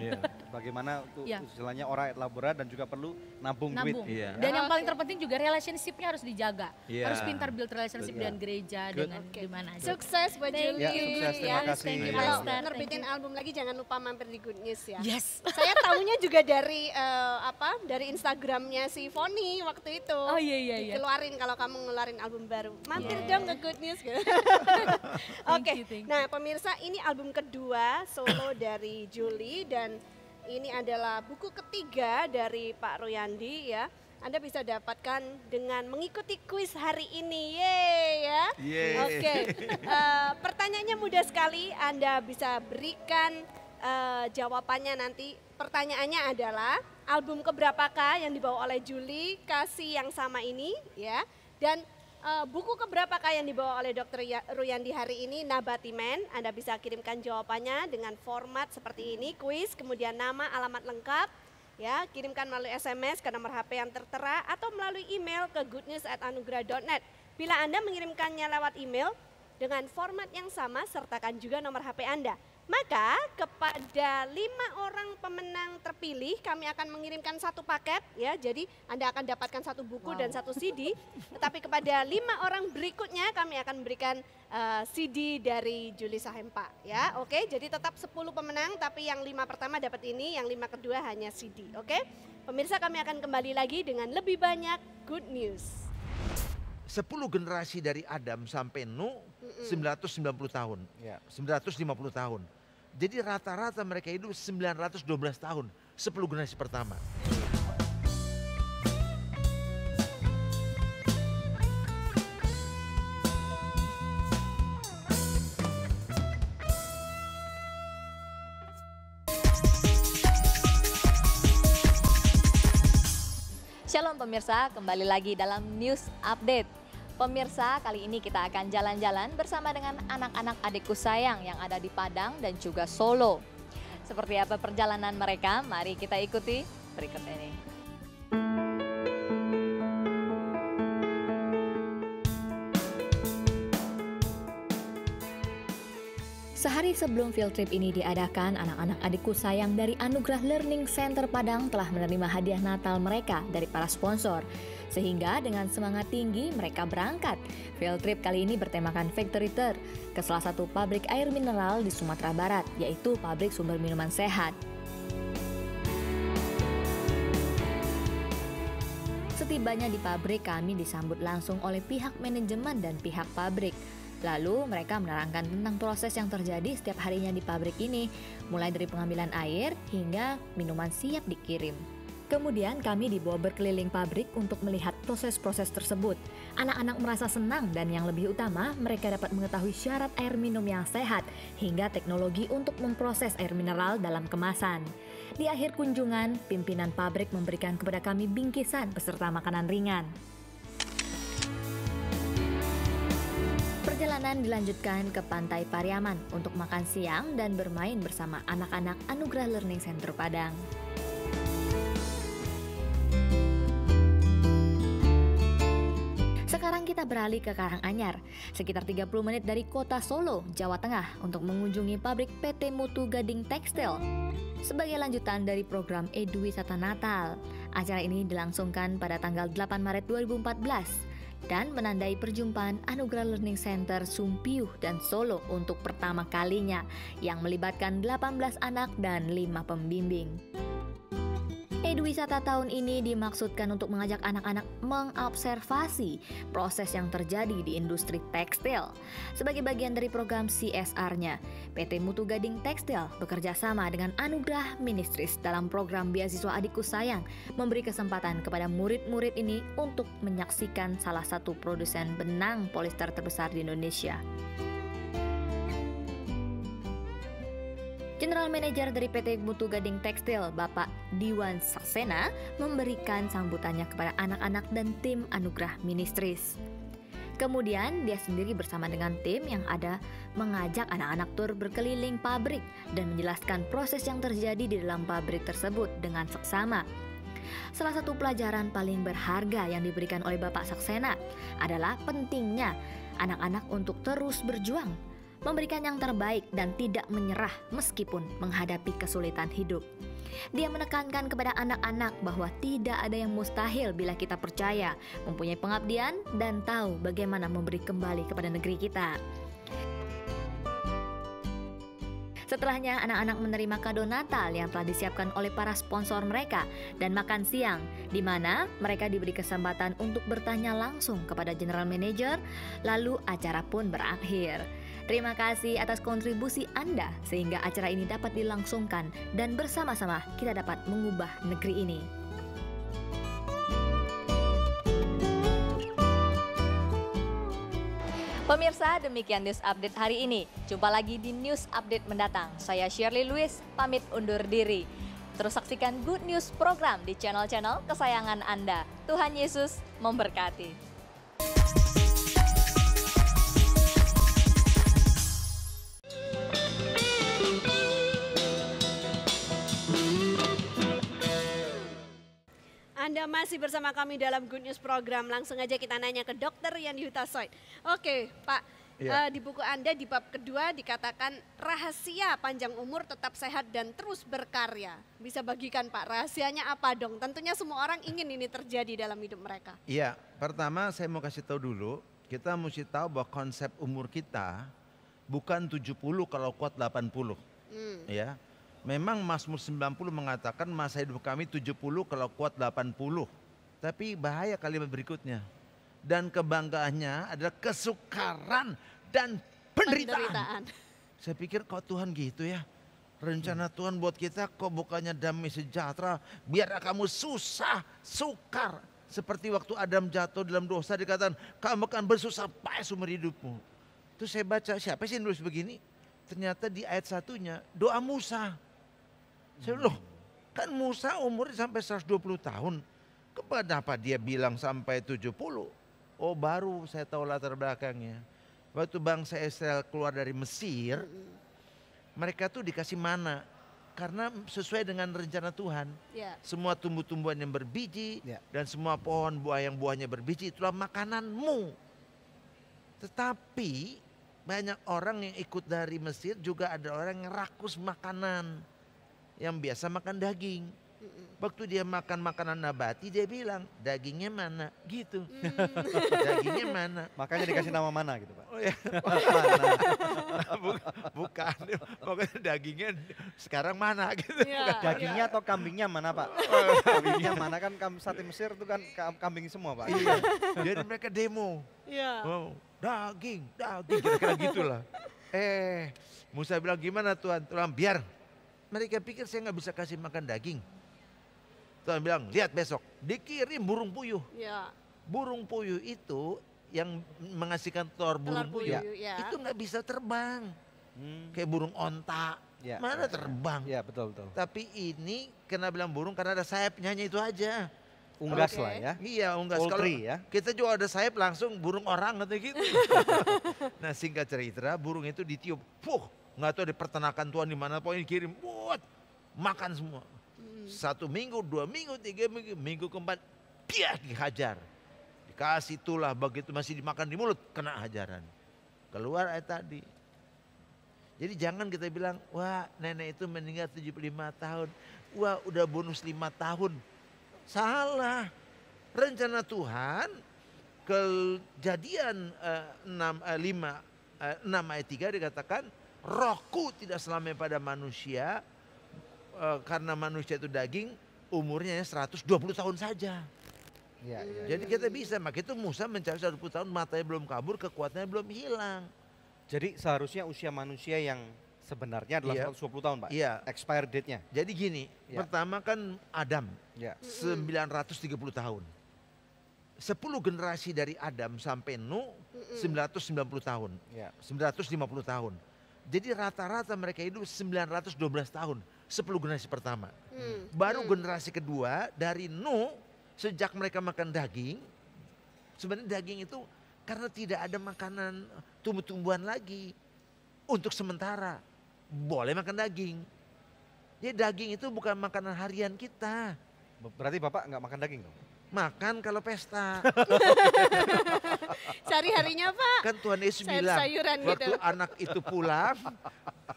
Bagaimana tuh istilahnya orang labora dan juga perlu nabung duit. Dan yang paling terpenting juga relationship-nya harus dijaga. Harus pintar build relationship dengan gereja, dengan gimana. Sukses buat Julie. Sukses, terima kasih. Kalau nerbitin album lagi jangan lupa mampir di Good News ya. Yes. Saya tahunya juga dari dari Instagramnya si Foni waktu itu. Oh iya. Keluarin kalau kamu ngeluarin album baru. Mampir dong ke Good News. Oke, nah pemirsa ini album kedua solo dari Julie dan ini adalah buku ketiga dari Pak Ruyandi ya. Anda bisa dapatkan dengan mengikuti kuis hari ini, ya. Oke, pertanyaannya mudah sekali, Anda bisa berikan jawabannya nanti. Pertanyaannya adalah album keberapakah yang dibawa oleh Julie, Kasih yang Sama Ini, ya. Dan buku keberapakah yang dibawa oleh Dr. Ruyandi hari ini, Nabati Man. Anda bisa kirimkan jawabannya dengan format seperti ini, kuis, kemudian nama, alamat lengkap, ya, kirimkan melalui SMS ke nomor HP yang tertera atau melalui email ke goodnews@anugerah.net. Bila Anda mengirimkannya lewat email dengan format yang sama, sertakan juga nomor HP Anda. Maka kepada 5 orang pemenang terpilih kami akan mengirimkan 1 paket ya. Jadi Anda akan dapatkan 1 buku dan 1 CD. Tetapi kepada 5 orang berikutnya kami akan memberikan CD dari Julie Sahempa ya. Oke, jadi tetap 10 pemenang tapi yang 5 pertama dapat ini, yang 5 kedua hanya CD. Oke. Pemirsa, kami akan kembali lagi dengan lebih banyak Good News. 10 generasi dari Adam sampai Nuh 990 tahun, 950 tahun. Jadi rata-rata mereka hidup 912 tahun, 10 generasi pertama. Shalom pemirsa, kembali lagi dalam News Update. Pemirsa, kali ini kita akan jalan-jalan bersama dengan anak-anak adikku sayang yang ada di Padang dan juga Solo. Seperti apa perjalanan mereka? Mari kita ikuti berikut ini. Sehari sebelum field trip ini diadakan, anak-anak adikku sayang dari Anugerah Learning Center Padang telah menerima hadiah Natal mereka dari para sponsor. Sehingga dengan semangat tinggi mereka berangkat. Field trip kali ini bertemakan Factory Tour ke salah satu pabrik air mineral di Sumatera Barat, yaitu pabrik sumber minuman sehat. Setibanya di pabrik, kami disambut langsung oleh pihak manajemen dan pihak pabrik. Lalu mereka menerangkan tentang proses yang terjadi setiap harinya di pabrik ini, mulai dari pengambilan air hingga minuman siap dikirim. Kemudian kami dibawa berkeliling pabrik untuk melihat proses-proses tersebut. Anak-anak merasa senang dan yang lebih utama, mereka dapat mengetahui syarat air minum yang sehat hingga teknologi untuk memproses air mineral dalam kemasan. Di akhir kunjungan, pimpinan pabrik memberikan kepada kami bingkisan beserta makanan ringan. Perjalanan dilanjutkan ke Pantai Pariaman untuk makan siang dan bermain bersama anak-anak Anugerah Learning Center Padang. Sekarang kita beralih ke Karanganyar, sekitar 30 menit dari kota Solo, Jawa Tengah, untuk mengunjungi pabrik PT Mutu Gading Tekstil. Sebagai lanjutan dari program Edu Wisata Natal, acara ini dilangsungkan pada tanggal 8 Maret 2014 dan menandai perjumpaan Anugerah Learning Center Sumpiuh dan Solo untuk pertama kalinya yang melibatkan 18 anak dan 5 pembimbing. Edu Wisata tahun ini dimaksudkan untuk mengajak anak-anak mengobservasi proses yang terjadi di industri tekstil. Sebagai bagian dari program CSR-nya, PT Mutu Gading Tekstil bekerja sama dengan Anugerah Ministries dalam program Beasiswa Adikku Sayang, memberi kesempatan kepada murid-murid ini untuk menyaksikan salah satu produsen benang polister terbesar di Indonesia. General Manager dari PT Mutu Gading Tekstil, Bapak Diwan Saksena, memberikan sambutannya kepada anak-anak dan tim Anugerah Ministries. Kemudian dia sendiri bersama dengan tim yang ada mengajak anak-anak tur berkeliling pabrik dan menjelaskan proses yang terjadi di dalam pabrik tersebut dengan seksama. Salah satu pelajaran paling berharga yang diberikan oleh Bapak Saksena adalah pentingnya anak-anak untuk terus berjuang memberikan yang terbaik dan tidak menyerah meskipun menghadapi kesulitan hidup. Dia menekankan kepada anak-anak bahwa tidak ada yang mustahil bila kita percaya, mempunyai pengabdian, dan tahu bagaimana memberi kembali kepada negeri kita. Setelahnya, anak-anak menerima kado Natal yang telah disiapkan oleh para sponsor mereka dan makan siang, di mana mereka diberi kesempatan untuk bertanya langsung kepada General Manager, lalu acara pun berakhir. Terima kasih atas kontribusi Anda sehingga acara ini dapat dilangsungkan dan bersama-sama kita dapat mengubah negeri ini. Pemirsa, demikian news update hari ini. Jumpa lagi di news update mendatang. Saya Shirley Lewis, pamit undur diri. Terus saksikan Good News program di channel-channel kesayangan Anda. Tuhan Yesus memberkati. Anda masih bersama kami dalam Good News program. Langsung aja kita nanya ke Dr. Yandi Hutasoid. Oke, Pak. Di buku Anda di bab kedua dikatakan rahasia panjang umur, tetap sehat dan terus berkarya. Bisa bagikan Pak, rahasianya apa dong? Tentunya semua orang ingin ini terjadi dalam hidup mereka. Iya, pertama saya mau kasih tahu dulu, kita mesti tahu bahwa konsep umur kita bukan 70 kalau kuat 80. Ya. Memang Mazmur 90 mengatakan masa hidup kami 70 kalau kuat 80. Tapi bahaya kalimat berikutnya. Dan kebanggaannya adalah kesukaran dan penderitaan. Saya pikir kok Tuhan gitu ya. Rencana Tuhan buat kita kok bukannya damai sejahtera. Biar kamu susah, sukar. Seperti waktu Adam jatuh dalam dosa dikatakan kamu akan bersusah payah seumur hidupmu. Terus saya baca siapa sih yang nulis begini? Ternyata di ayat satunya doa Musa. Saya loh, kan Musa umurnya sampai 120 tahun. Kenapa dia bilang sampai 70? Oh baru saya tahu latar belakangnya. Waktu bangsa Israel keluar dari Mesir, mereka tuh dikasih mana. Karena sesuai dengan rencana Tuhan. Semua tumbuh-tumbuhan yang berbiji dan semua pohon buah yang buahnya berbiji itulah makananmu. Tetapi banyak orang yang ikut dari Mesir juga ada orang yang rakus makanan. Yang biasa makan daging. Waktu dia makan makanan nabati dia bilang dagingnya mana gitu. Dagingnya mana. Makanya dikasih nama mana gitu Pak. Oh ya. Bukan. Pokoknya dagingnya sekarang mana gitu. Dagingnya atau kambingnya mana Pak? Kambingnya mana kan sate Mesir itu kan kambing semua Pak. Iya. Jadi mereka demo. Oh, daging kira-kira gitulah. Musa bilang gimana Tuhan? Tuhan biar. Mereka pikir saya nggak bisa kasih makan daging. Tuhan bilang, lihat besok, dikirim burung puyuh. Burung puyuh itu yang menghasilkan telur burung puyuh, itu nggak bisa terbang. Kayak burung onta, mana terbang. Betul. Tapi ini kena bilang burung karena ada sayapnya itu aja. Unggas lah ya. Iya unggas. Kalau kita juga ada sayap langsung burung orang atau gitu. Nah singkat cerita burung itu ditiup. Nggak tahu di peternakan Tuhan di mana pokoknya dikirim. Buat makan semua. 1 minggu, 2 minggu, 3 minggu. Minggu keempat dia dihajar. Dikasih tulah begitu masih dimakan di mulut kena hajaran. Keluar ayat tadi. Jadi jangan kita bilang wah nenek itu meninggal 75 tahun. Wah udah bonus 5 tahun. Salah. Rencana Tuhan Kejadian 6 ayat 3 dikatakan rohku tidak selamanya pada manusia karena manusia itu daging umurnya 120 tahun saja. Jadi kita bisa, maka itu Musa mencari 120 tahun matanya belum kabur, kekuatannya belum hilang. Jadi seharusnya usia manusia yang sebenarnya adalah 120 tahun Pak, expire date-nya. Jadi gini, pertama kan Adam 930 tahun. 10 generasi dari Adam sampai Nuh 990 tahun, 950 tahun. Jadi rata-rata mereka hidup 912 tahun, 10 generasi pertama. Baru generasi kedua dari Nuh, sejak mereka makan daging, sebenarnya daging itu karena tidak ada makanan tumbuh-tumbuhan lagi. Untuk sementara boleh makan daging. Jadi daging itu bukan makanan harian kita. Berarti Bapak nggak makan daging dong? Makan kalau pesta. Sehari-harinya Pak? Kan Tuhan Yesus bilang, sayur-sayuran waktu gitu. anak itu pulang,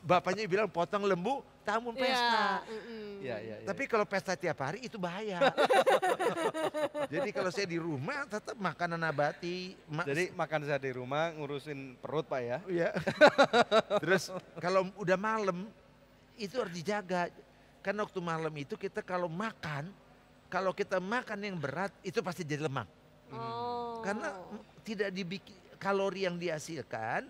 bapaknya bilang potong lembu, tamu pesta. Tapi kalau pesta tiap hari itu bahaya. Jadi kalau saya di rumah tetap makanan nabati. Jadi makan saya di rumah ngurusin perut Pak ya. Iya. Terus kalau udah malam itu harus dijaga. Karena waktu malam itu kita kalau kita makan yang berat itu pasti jadi lemak. Karena tidak dibikin kalori yang dihasilkan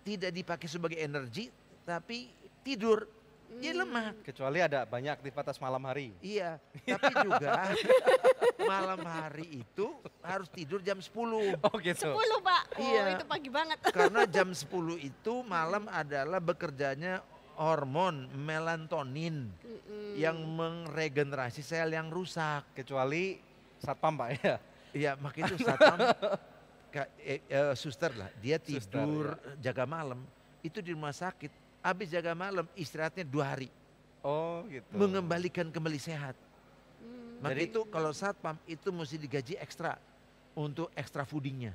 tidak dipakai sebagai energi tapi tidur jadi lemak. Kecuali ada banyak aktivitas malam hari. Iya, tapi juga malam hari itu harus tidur jam 10. Oh gitu. 10 Pak? Iya. Itu pagi banget. Karena jam 10 itu malam adalah bekerjanya hormon melatonin yang meregenerasi sel yang rusak. Kecuali satpam Pak ya. Iya, makanya itu satpam suster lah, dia tidur jaga malam itu di rumah sakit. Habis jaga malam istirahatnya 2 hari. Oh gitu. Mengembalikan kembali sehat. Maka Jadi itu kalau satpam itu mesti digaji ekstra untuk ekstra foodingnya.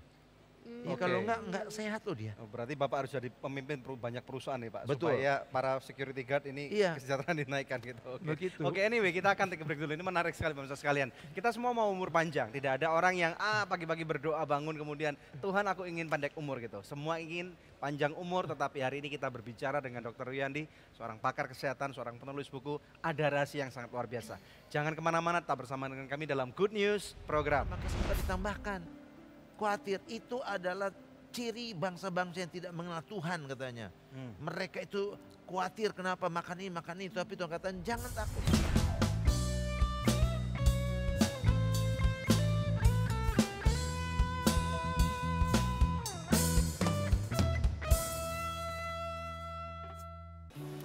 Ya, kalau enggak sehat loh dia. Oh, berarti Bapak harus jadi pemimpin banyak perusahaan nih Pak. Betul. Supaya para security guard ini kesejahteraan dinaikkan gitu. Begitu. Oke, anyway kita akan take a break dulu. Ini menarik sekali pemirsa sekalian. Kita semua mau umur panjang. Tidak ada orang yang pagi-pagi berdoa bangun kemudian Tuhan aku ingin pendek umur gitu. Semua ingin panjang umur, tetapi hari ini kita berbicara dengan Dr. Ruyandi, seorang pakar kesehatan, seorang penulis buku. Ada rahasia yang sangat luar biasa. Jangan kemana-mana, tetap bersama dengan kami dalam Good News Program. Maka sempat ditambahkan, khawatir itu adalah ciri bangsa-bangsa yang tidak mengenal Tuhan katanya. Mereka itu khawatir kenapa makan ini, tapi Tuhan katakan jangan takut.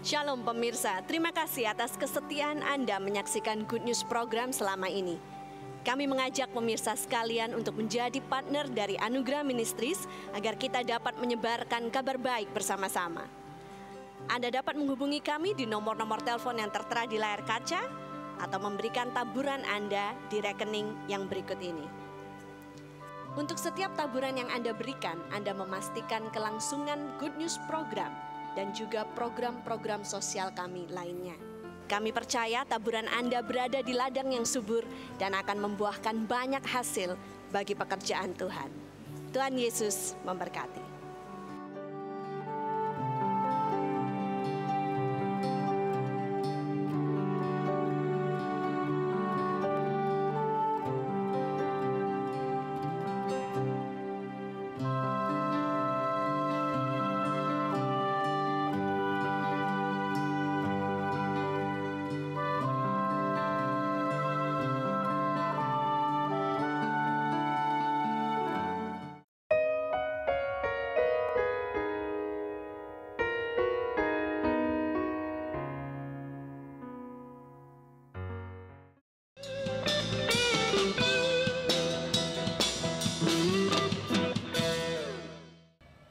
Shalom pemirsa, terima kasih atas kesetiaan Anda menyaksikan Good News Program selama ini. Kami mengajak pemirsa sekalian untuk menjadi partner dari Anugerah Ministries agar kita dapat menyebarkan kabar baik bersama-sama. Anda dapat menghubungi kami di nomor-nomor telepon yang tertera di layar kaca atau memberikan taburan Anda di rekening yang berikut ini. Untuk setiap taburan yang Anda berikan, Anda memastikan kelangsungan Good News Program dan juga program-program sosial kami lainnya. Kami percaya taburan Anda berada di ladang yang subur dan akan membuahkan banyak hasil bagi pekerjaan Tuhan. Tuhan Yesus memberkati.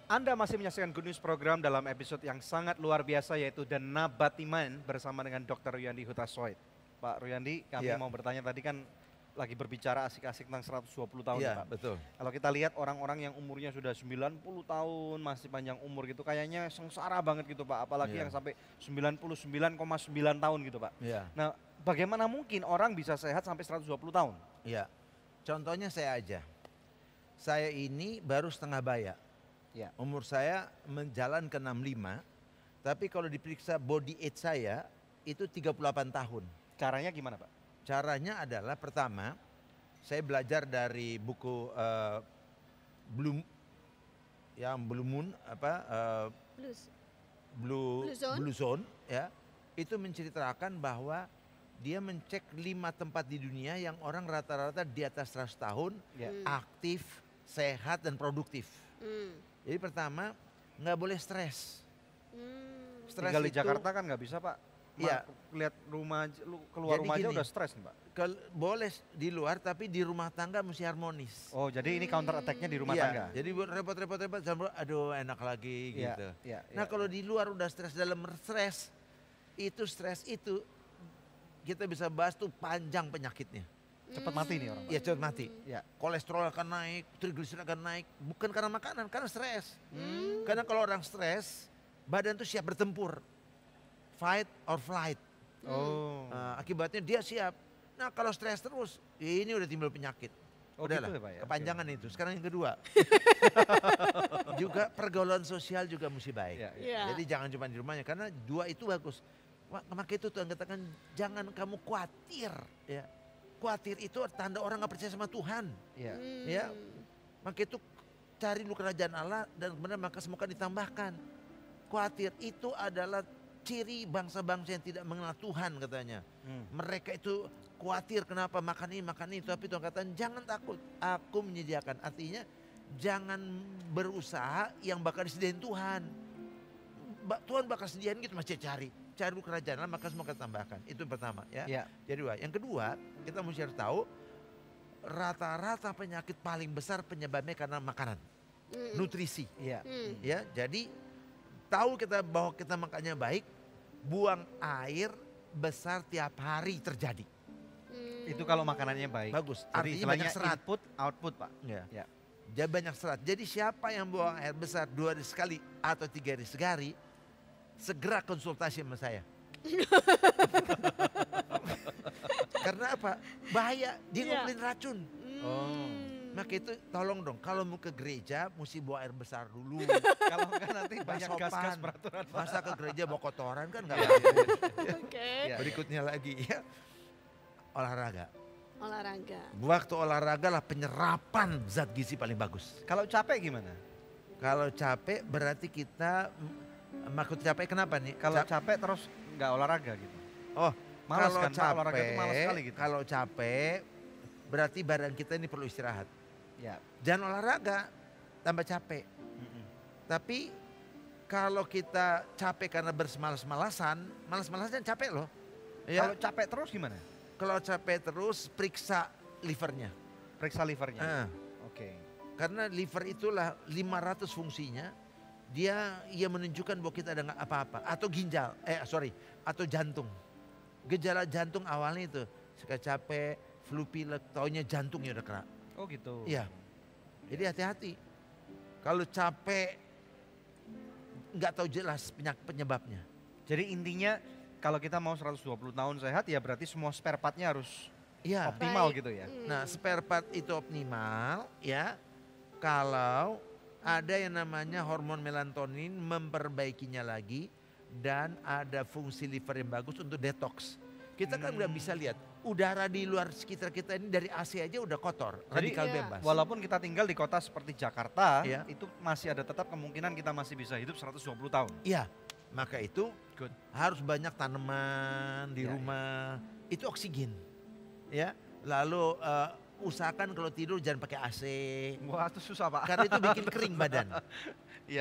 Anda masih menyaksikan Good News Program dalam episode yang sangat luar biasa yaitu The Nabati Man bersama dengan Dr. Ruyandi Hutasoit. Pak Ruyandi, kami mau bertanya tadi kan lagi berbicara asik-asik tentang 120 tahun ya Pak. Betul. Kalau kita lihat orang-orang yang umurnya sudah 90 tahun masih panjang umur gitu kayaknya sengsara banget gitu Pak. Apalagi yang sampai 99,9 tahun gitu Pak. Nah bagaimana mungkin orang bisa sehat sampai 120 tahun? Iya, contohnya saya aja. Saya ini baru setengah baya. Umur saya menjalan ke 65, tapi kalau diperiksa body age saya itu 38 tahun. Caranya gimana Pak? Caranya adalah pertama, saya belajar dari buku Blue Moon, Blue Zone, ya. Itu menceritakan bahwa dia mencek 5 tempat di dunia yang orang rata-rata di atas 100 tahun, aktif, sehat dan produktif. Jadi pertama, nggak boleh stres. Stres tinggal di Jakarta kan nggak bisa Pak. Iya. Lihat rumah, keluar Jadi rumah aja gini, udah stres nih Pak. Boleh di luar tapi di rumah tangga mesti harmonis. Oh jadi ini counter attack-nya di rumah tangga. Jadi repot-repot, aduh enak lagi gitu. Nah kalau di luar udah stres, dalam stres itu kita bisa bahas tuh panjang penyakitnya. Cepat mati nih orang. Iya cepat mati. Ya. Kolesterol akan naik, trigliserid akan naik. Bukan karena makanan, karena stres. Karena kalau orang stres, badan tuh siap bertempur. Fight or flight. Akibatnya dia siap. Nah kalau stres terus, ini udah timbul penyakit. Udahlah, gitu ya, Pak, ya? kepanjangan itu. Sekarang yang kedua. Juga pergaulan sosial juga mesti baik. Jadi jangan cuma di rumahnya, karena dua itu bagus. Maka itu Tuhan katakan, jangan kamu khawatir. Ya. Khawatir itu tanda orang gak percaya sama Tuhan. Ya. Maka itu cari dulu kerajaan Allah dan kemudian maka semua akan ditambahkan. Khawatir itu adalah ciri bangsa-bangsa yang tidak mengenal Tuhan katanya. Mereka itu khawatir kenapa makan ini itu. Tapi Tuhan katakan jangan takut, aku menyediakan. Artinya jangan berusaha yang bakal disediain Tuhan. Tuhan bakal sediain gitu, masih cari dulu kerajaan Allah maka semua akan tambahkan. Itu yang pertama ya. Jadi yang kedua kita mesti harus tahu rata-rata penyakit paling besar penyebabnya karena makanan, nutrisi. Ya, jadi tahu kita bahwa kita makannya baik, buang air besar tiap hari terjadi. Itu kalau makanannya baik. Bagus. Jadi Artinya banyak serat. Input, output Pak. Ya. Jadi banyak serat. Jadi siapa yang buang air besar 2 hari sekali atau 3 hari sekali, segera konsultasi sama saya. Karena apa? Bahaya, dia ngumpulin racun. Maka itu tolong dong, kalau mau ke gereja mesti bawa air besar dulu. Kalau enggak nanti banyak gas-gas peraturan. Masa ke gereja bawa kotoran kan enggak Berikutnya lagi ya, olahraga. Waktu olahraga lah penyerapan zat gizi paling bagus. Kalau capek gimana? Kalau capek berarti kita maksud capek kenapa nih? Kalau capek terus nggak olahraga gitu. Malas kalau kan capek, olahraga itu malas sekali gitu. Kalau capek berarti badan kita ini perlu istirahat. Ya. Jangan olahraga tambah capek. Tapi kalau kita capek karena malas-malasan capek loh. Ya. Kalau capek terus gimana? Kalau capek terus periksa livernya. Periksa livernya. Oke. Karena liver itulah 500 fungsinya. Dia menunjukkan bahwa kita ada nggak apa-apa. Atau ginjal, atau jantung. Gejala jantung awalnya itu suka capek, flu pilek, taunya jantungnya udah kena. Oh gitu. Iya. Jadi hati-hati. Kalau capek nggak tahu jelas penyebabnya. Jadi intinya kalau kita mau 120 tahun sehat ya berarti semua spare partnya harus optimal gitu ya. Nah spare part itu optimal ya kalau ada yang namanya hormon melatonin memperbaikinya lagi dan ada fungsi liver yang bagus untuk detox. Kita kan udah bisa lihat udara di luar sekitar kita ini dari AC aja udah kotor, radikal bebas. Walaupun kita tinggal di kota seperti Jakarta, itu masih ada tetap kemungkinan kita masih bisa hidup 120 tahun. Iya, maka itu harus banyak tanaman di rumah, itu oksigen. Ya, lalu usahakan kalau tidur jangan pakai AC. Wah itu susah Pak. Karena itu bikin kering badan,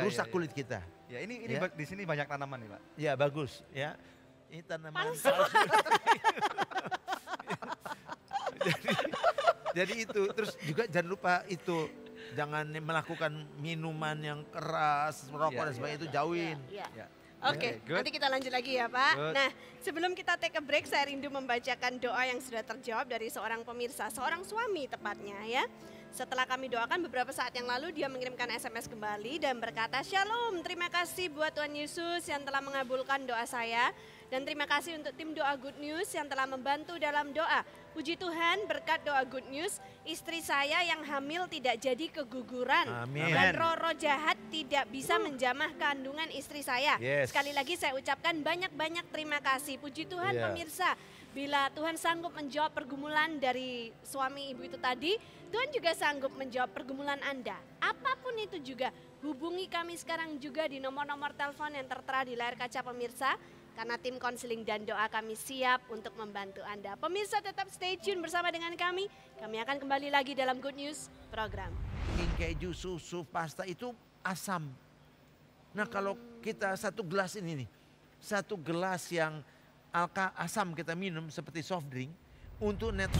rusak kulit kita. Ya ini di sini banyak tanaman nih Pak. Ya bagus ya. Ini tanaman. Jadi itu terus juga jangan lupa itu jangan melakukan minuman yang keras, rokok dan sebagainya itu jauhin. Oke, nanti kita lanjut lagi ya Pak. Nah, sebelum kita take a break, saya rindu membacakan doa yang sudah terjawab dari seorang pemirsa, seorang suami tepatnya ya. Setelah kami doakan beberapa saat yang lalu, dia mengirimkan SMS kembali dan berkata, Shalom, terima kasih buat Tuhan Yesus yang telah mengabulkan doa saya. Dan terima kasih untuk tim doa Good News yang telah membantu dalam doa. Puji Tuhan berkat doa Good News, istri saya yang hamil tidak jadi keguguran. Amin. Dan roh-roh jahat tidak bisa menjamah kandungan istri saya. Sekali lagi saya ucapkan banyak-banyak terima kasih. Puji Tuhan pemirsa, bila Tuhan sanggup menjawab pergumulan dari suami ibu itu tadi, Tuhan juga sanggup menjawab pergumulan Anda. Apapun itu juga, hubungi kami sekarang juga di nomor-nomor telepon yang tertera di layar kaca pemirsa. Karena tim konseling dan doa kami siap untuk membantu Anda. Pemirsa tetap stay tune bersama dengan kami. Kami akan kembali lagi dalam Good News program. Keju, susu, pasta itu asam. Nah kalau kita satu gelas ini nih, satu gelas yang asam kita minum seperti soft drink untuk net.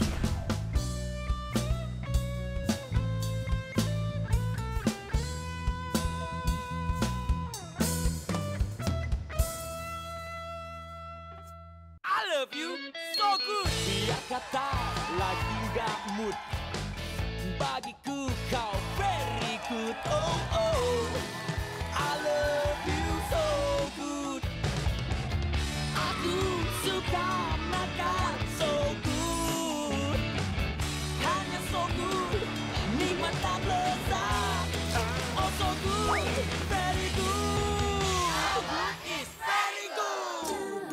love you so good. Biar kata lagi gak mood, bagiku kau very good. Oh oh, I love you so good. Aku suka makan so good, hanya so good, nikmat tak lezat. Oh so good, very good. It's very good.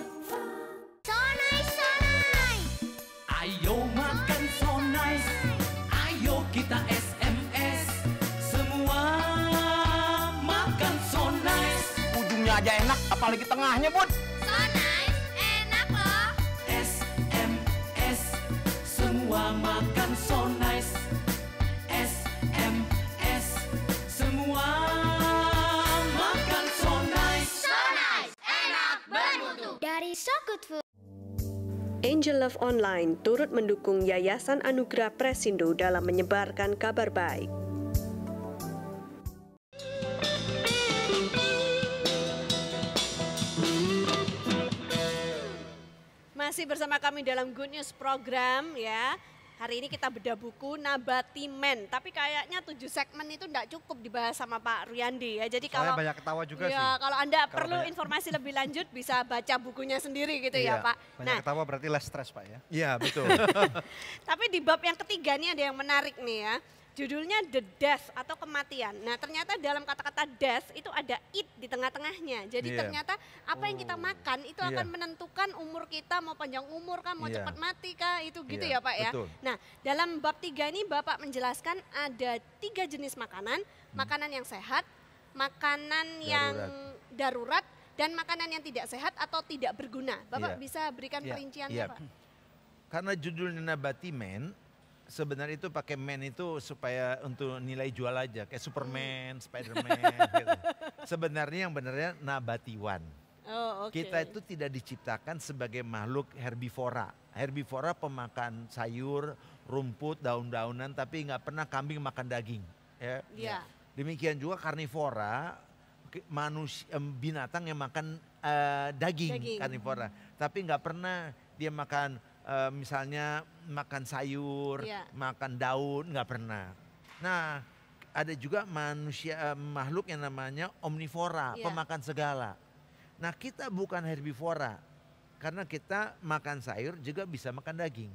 So nice, so nice. Ayo makan so nice. Ayo kita SMS. Semua makan so nice. Ujungnya aja enak, apalagi tengahnya, Bud. So nice, enak loh. SMS. Semua makan so nice. SMS. Semua makan so nice. So nice, enak bermutu. Dari So Good Food. Angel Love Online turut mendukung Yayasan Anugerah Presindo dalam menyebarkan kabar baik. Masih bersama kami dalam Good News program ya. Hari ini kita bedah buku Nabati Men, tapi kayaknya 7 segmen itu enggak cukup dibahas sama Pak Ruyandi ya. Jadi Soalnya kalau banyak ketawa juga ya, sih. kalau Anda Kalau perlu banyak- informasi lebih lanjut bisa baca bukunya sendiri gitu ya, Pak. Banyak ketawa berarti less stress, Pak ya. Iya betul. Tapi di bab yang ketiga nih ada yang menarik nih ya. Judulnya The Death atau kematian. Nah ternyata dalam kata-kata death itu ada it di tengah-tengahnya. Jadi Iya. ternyata apa yang kita makan itu akan menentukan umur kita, mau panjang umur kah, mau Iya. cepat mati kah, itu gitu Iya, ya Pak ya. betul. Nah dalam bab 3 ini Bapak menjelaskan ada 3 jenis makanan. Makanan yang sehat, makanan yang darurat, dan makanan yang tidak sehat atau tidak berguna. Bapak Iya. bisa berikan Iya, perinciannya iya. Pak? Karena judulnya Nabati Men, sebenarnya itu pakai men itu supaya untuk nilai jual aja. Kayak Superman, Spiderman gitu. Sebenarnya yang benarnya nabatiwan. Oh, oke. Kita itu tidak diciptakan sebagai makhluk herbivora. Herbivora pemakan sayur, rumput, daun-daunan, tapi nggak pernah kambing makan daging. Ya. Iya. Demikian juga karnivora, manusia, binatang yang makan daging, karnivora. Tapi nggak pernah dia makan misalnya makan sayur, Iya. makan daun, nggak pernah. Nah ada juga manusia, makhluk yang namanya omnivora, Iya. pemakan segala. Nah kita bukan herbivora, karena kita makan sayur juga bisa makan daging.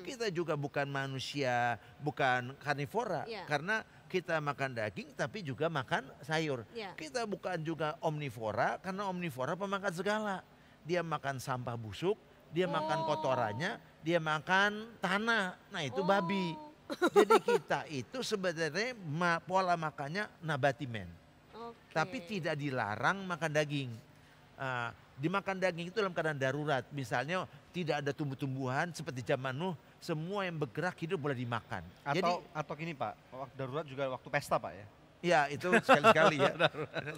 Kita juga bukan manusia, bukan karnivora, Iya. karena kita makan daging tapi juga makan sayur. Iya. Kita bukan juga omnivora, karena omnivora pemakan segala. Dia makan sampah busuk, dia makan kotorannya, dia makan tanah. Nah itu babi. Jadi kita itu sebenarnya pola makannya nabati men. Tapi tidak dilarang makan daging. Dimakan daging itu dalam keadaan darurat. Misalnya tidak ada tumbuh-tumbuhan seperti zaman Nuh, semua yang bergerak hidup boleh dimakan. Atau gini Pak, darurat juga waktu pesta Pak ya? Ya itu sekali-sekali ya.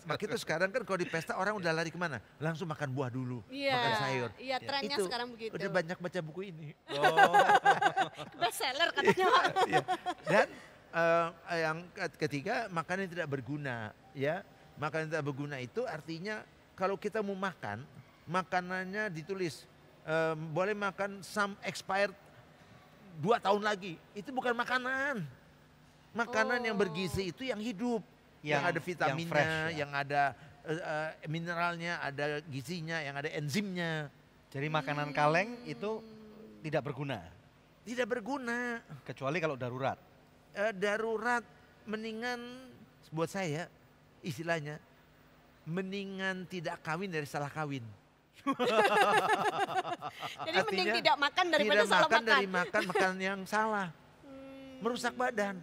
Makanya itu sekarang kan kalau di pesta orang udah lari kemana? Langsung makan buah dulu, Iya, makan sayur. iya, trennya Itu sekarang begitu. Udah banyak baca buku ini. Best seller katanya Pak. Iya. Dan yang ketiga makanan yang tidak berguna ya. Makanan yang tidak berguna itu artinya kalau kita mau makan, makanannya ditulis boleh makan some expired 2 tahun lagi. Itu bukan makanan. Makanan yang bergizi itu yang hidup, yang ada vitaminnya, fresh, ya. yang ada mineralnya, ada gizinya, yang ada enzimnya. Jadi makanan kaleng itu tidak berguna? Tidak berguna. Kecuali kalau darurat? Darurat mendingan buat saya istilahnya, mendingan tidak kawin dari salah kawin. Jadi mending tidak makan daripada tidak salah makan. makan. Dari makan makanan yang salah. Merusak badan.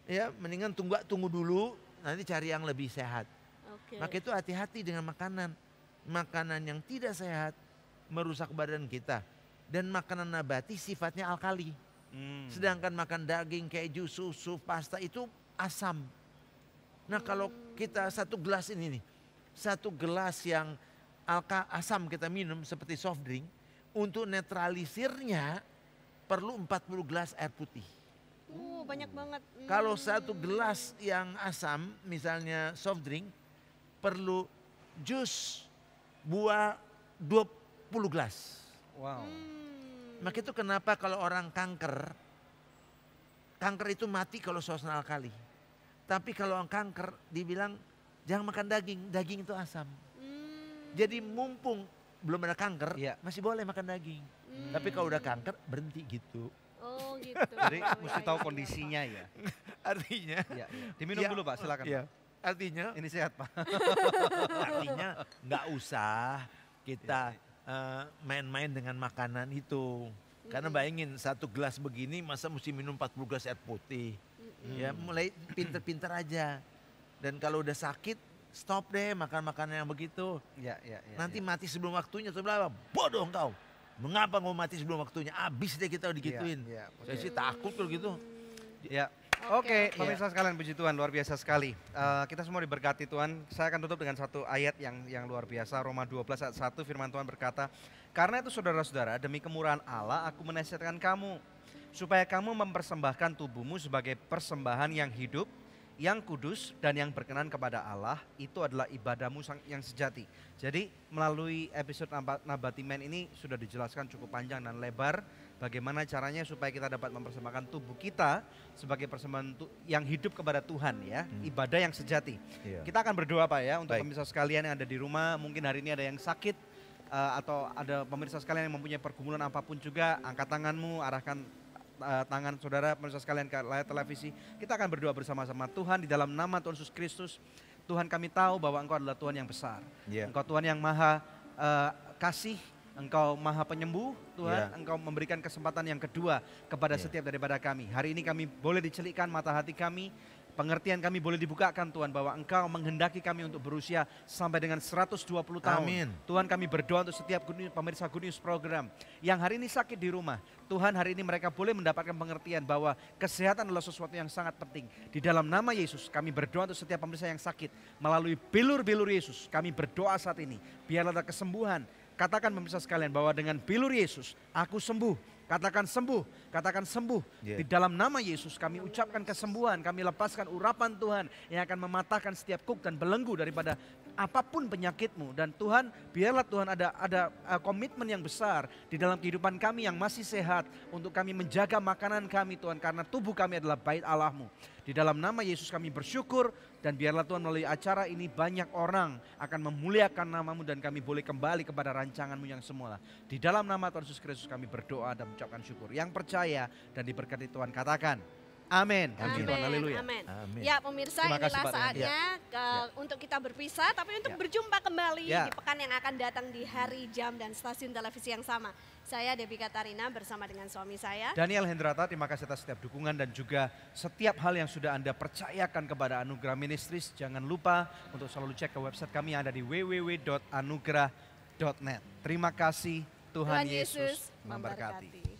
Ya, mendingan tunggu dulu, nanti cari yang lebih sehat. Maka itu hati-hati dengan makanan. Makanan yang tidak sehat merusak badan kita. Dan makanan nabati sifatnya alkali. Sedangkan makan daging, keju, susu, pasta itu asam. Nah kalau kita satu gelas ini nih, satu gelas yang asam kita minum seperti soft drink, untuk netralisirnya perlu 40 gelas air putih. Banyak banget. Kalau satu gelas yang asam, misalnya soft drink, perlu jus buah 20 gelas. Wow. Maka itu kenapa kalau orang kanker itu mati kalau suasana alkali. Tapi kalau orang kanker dibilang jangan makan daging, daging itu asam. Jadi mumpung belum ada kanker, masih boleh makan daging. Tapi kalau udah kanker berhenti gitu. Oh gitu. Jadi mesti tahu kondisinya ya. Artinya. Ya, diminum dulu Pak, silakan. Ya. Pak. Artinya. Ini sehat Pak. Artinya nggak usah kita main-main dengan makanan itu. Karena bayangin 1 gelas begini masa mesti minum 40 gelas air putih. Ya mulai pinter-pinter aja. Dan kalau udah sakit stop deh makan makanan yang begitu. Nanti mati sebelum waktunya. Sebelah bodoh engkau. Mengapa mau mati sebelum waktunya? Abis deh kita digituin. Saya sih takut kalau gitu. Ya. Oke, pemirsa sekalian, puji Tuhan, luar biasa sekali. Kita semua diberkati Tuhan. Saya akan tutup dengan satu ayat yang luar biasa. Roma 12 ayat 1, firman Tuhan berkata, karena itu saudara-saudara, demi kemurahan Allah aku menasihatkan kamu, supaya kamu mempersembahkan tubuhmu sebagai persembahan yang hidup, yang kudus dan yang berkenan kepada Allah. Itu adalah ibadahmu yang sejati. Jadi melalui episode Nabati Men ini sudah dijelaskan cukup panjang dan lebar bagaimana caranya supaya kita dapat mempersembahkan tubuh kita sebagai persembahan yang hidup kepada Tuhan ya, ibadah yang sejati. Kita akan berdoa Pak ya untuk pemirsa sekalian yang ada di rumah, mungkin hari ini ada yang sakit atau ada pemirsa sekalian yang mempunyai pergumulan apapun juga, angkat tanganmu, arahkan tangan saudara pemirsa sekalian ke layar televisi. Kita akan berdoa bersama-sama. Tuhan, di dalam nama Tuhan Yesus Kristus, Tuhan kami tahu bahwa Engkau adalah Tuhan yang besar. Engkau Tuhan yang maha kasih, Engkau maha penyembuh Tuhan, Engkau memberikan kesempatan yang kedua kepada setiap daripada kami. Hari ini kami boleh dicelikkan mata hati kami, pengertian kami boleh dibukakan Tuhan bahwa Engkau menghendaki kami untuk berusia sampai dengan 120 tahun. Amin. Tuhan kami berdoa untuk setiap pemirsa Good News program yang hari ini sakit di rumah. Tuhan hari ini mereka boleh mendapatkan pengertian bahwa kesehatan adalah sesuatu yang sangat penting. Di dalam nama Yesus kami berdoa untuk setiap pemirsa yang sakit. Melalui bilur-bilur Yesus kami berdoa saat ini. Biarlah ada kesembuhan. Katakan pemirsa sekalian bahwa dengan bilur Yesus aku sembuh. Katakan sembuh, katakan sembuh. Di dalam nama Yesus kami ucapkan kesembuhan, kami lepaskan urapan Tuhan yang akan mematahkan setiap kuk dan belenggu daripada apapun penyakitmu. Dan Tuhan, biarlah Tuhan ada komitmen yang besar di dalam kehidupan kami yang masih sehat untuk kami menjaga makanan kami Tuhan, karena tubuh kami adalah bait Allah-Mu. Di dalam nama Yesus kami bersyukur, dan biarlah Tuhan melalui acara ini banyak orang akan memuliakan nama-Mu dan kami boleh kembali kepada rancangan-Mu yang semula. Di dalam nama Tuhan Yesus Kristus kami berdoa dan mengucapkan syukur. Yang percaya dan diberkati Tuhan katakan amin. Amin. Haleluya. Amin. Ya pemirsa, inilah saatnya untuk kita berpisah, tapi untuk berjumpa kembali di pekan yang akan datang di hari, jam, dan stasiun televisi yang sama. Saya Debbie Katarina bersama dengan suami saya Daniel Hendrata. Terima kasih atas setiap dukungan dan juga setiap hal yang sudah Anda percayakan kepada Anugerah Ministries. Jangan lupa untuk selalu cek ke website kami yang ada di www.anugerah.net. Terima kasih, Tuhan Yesus memberkati.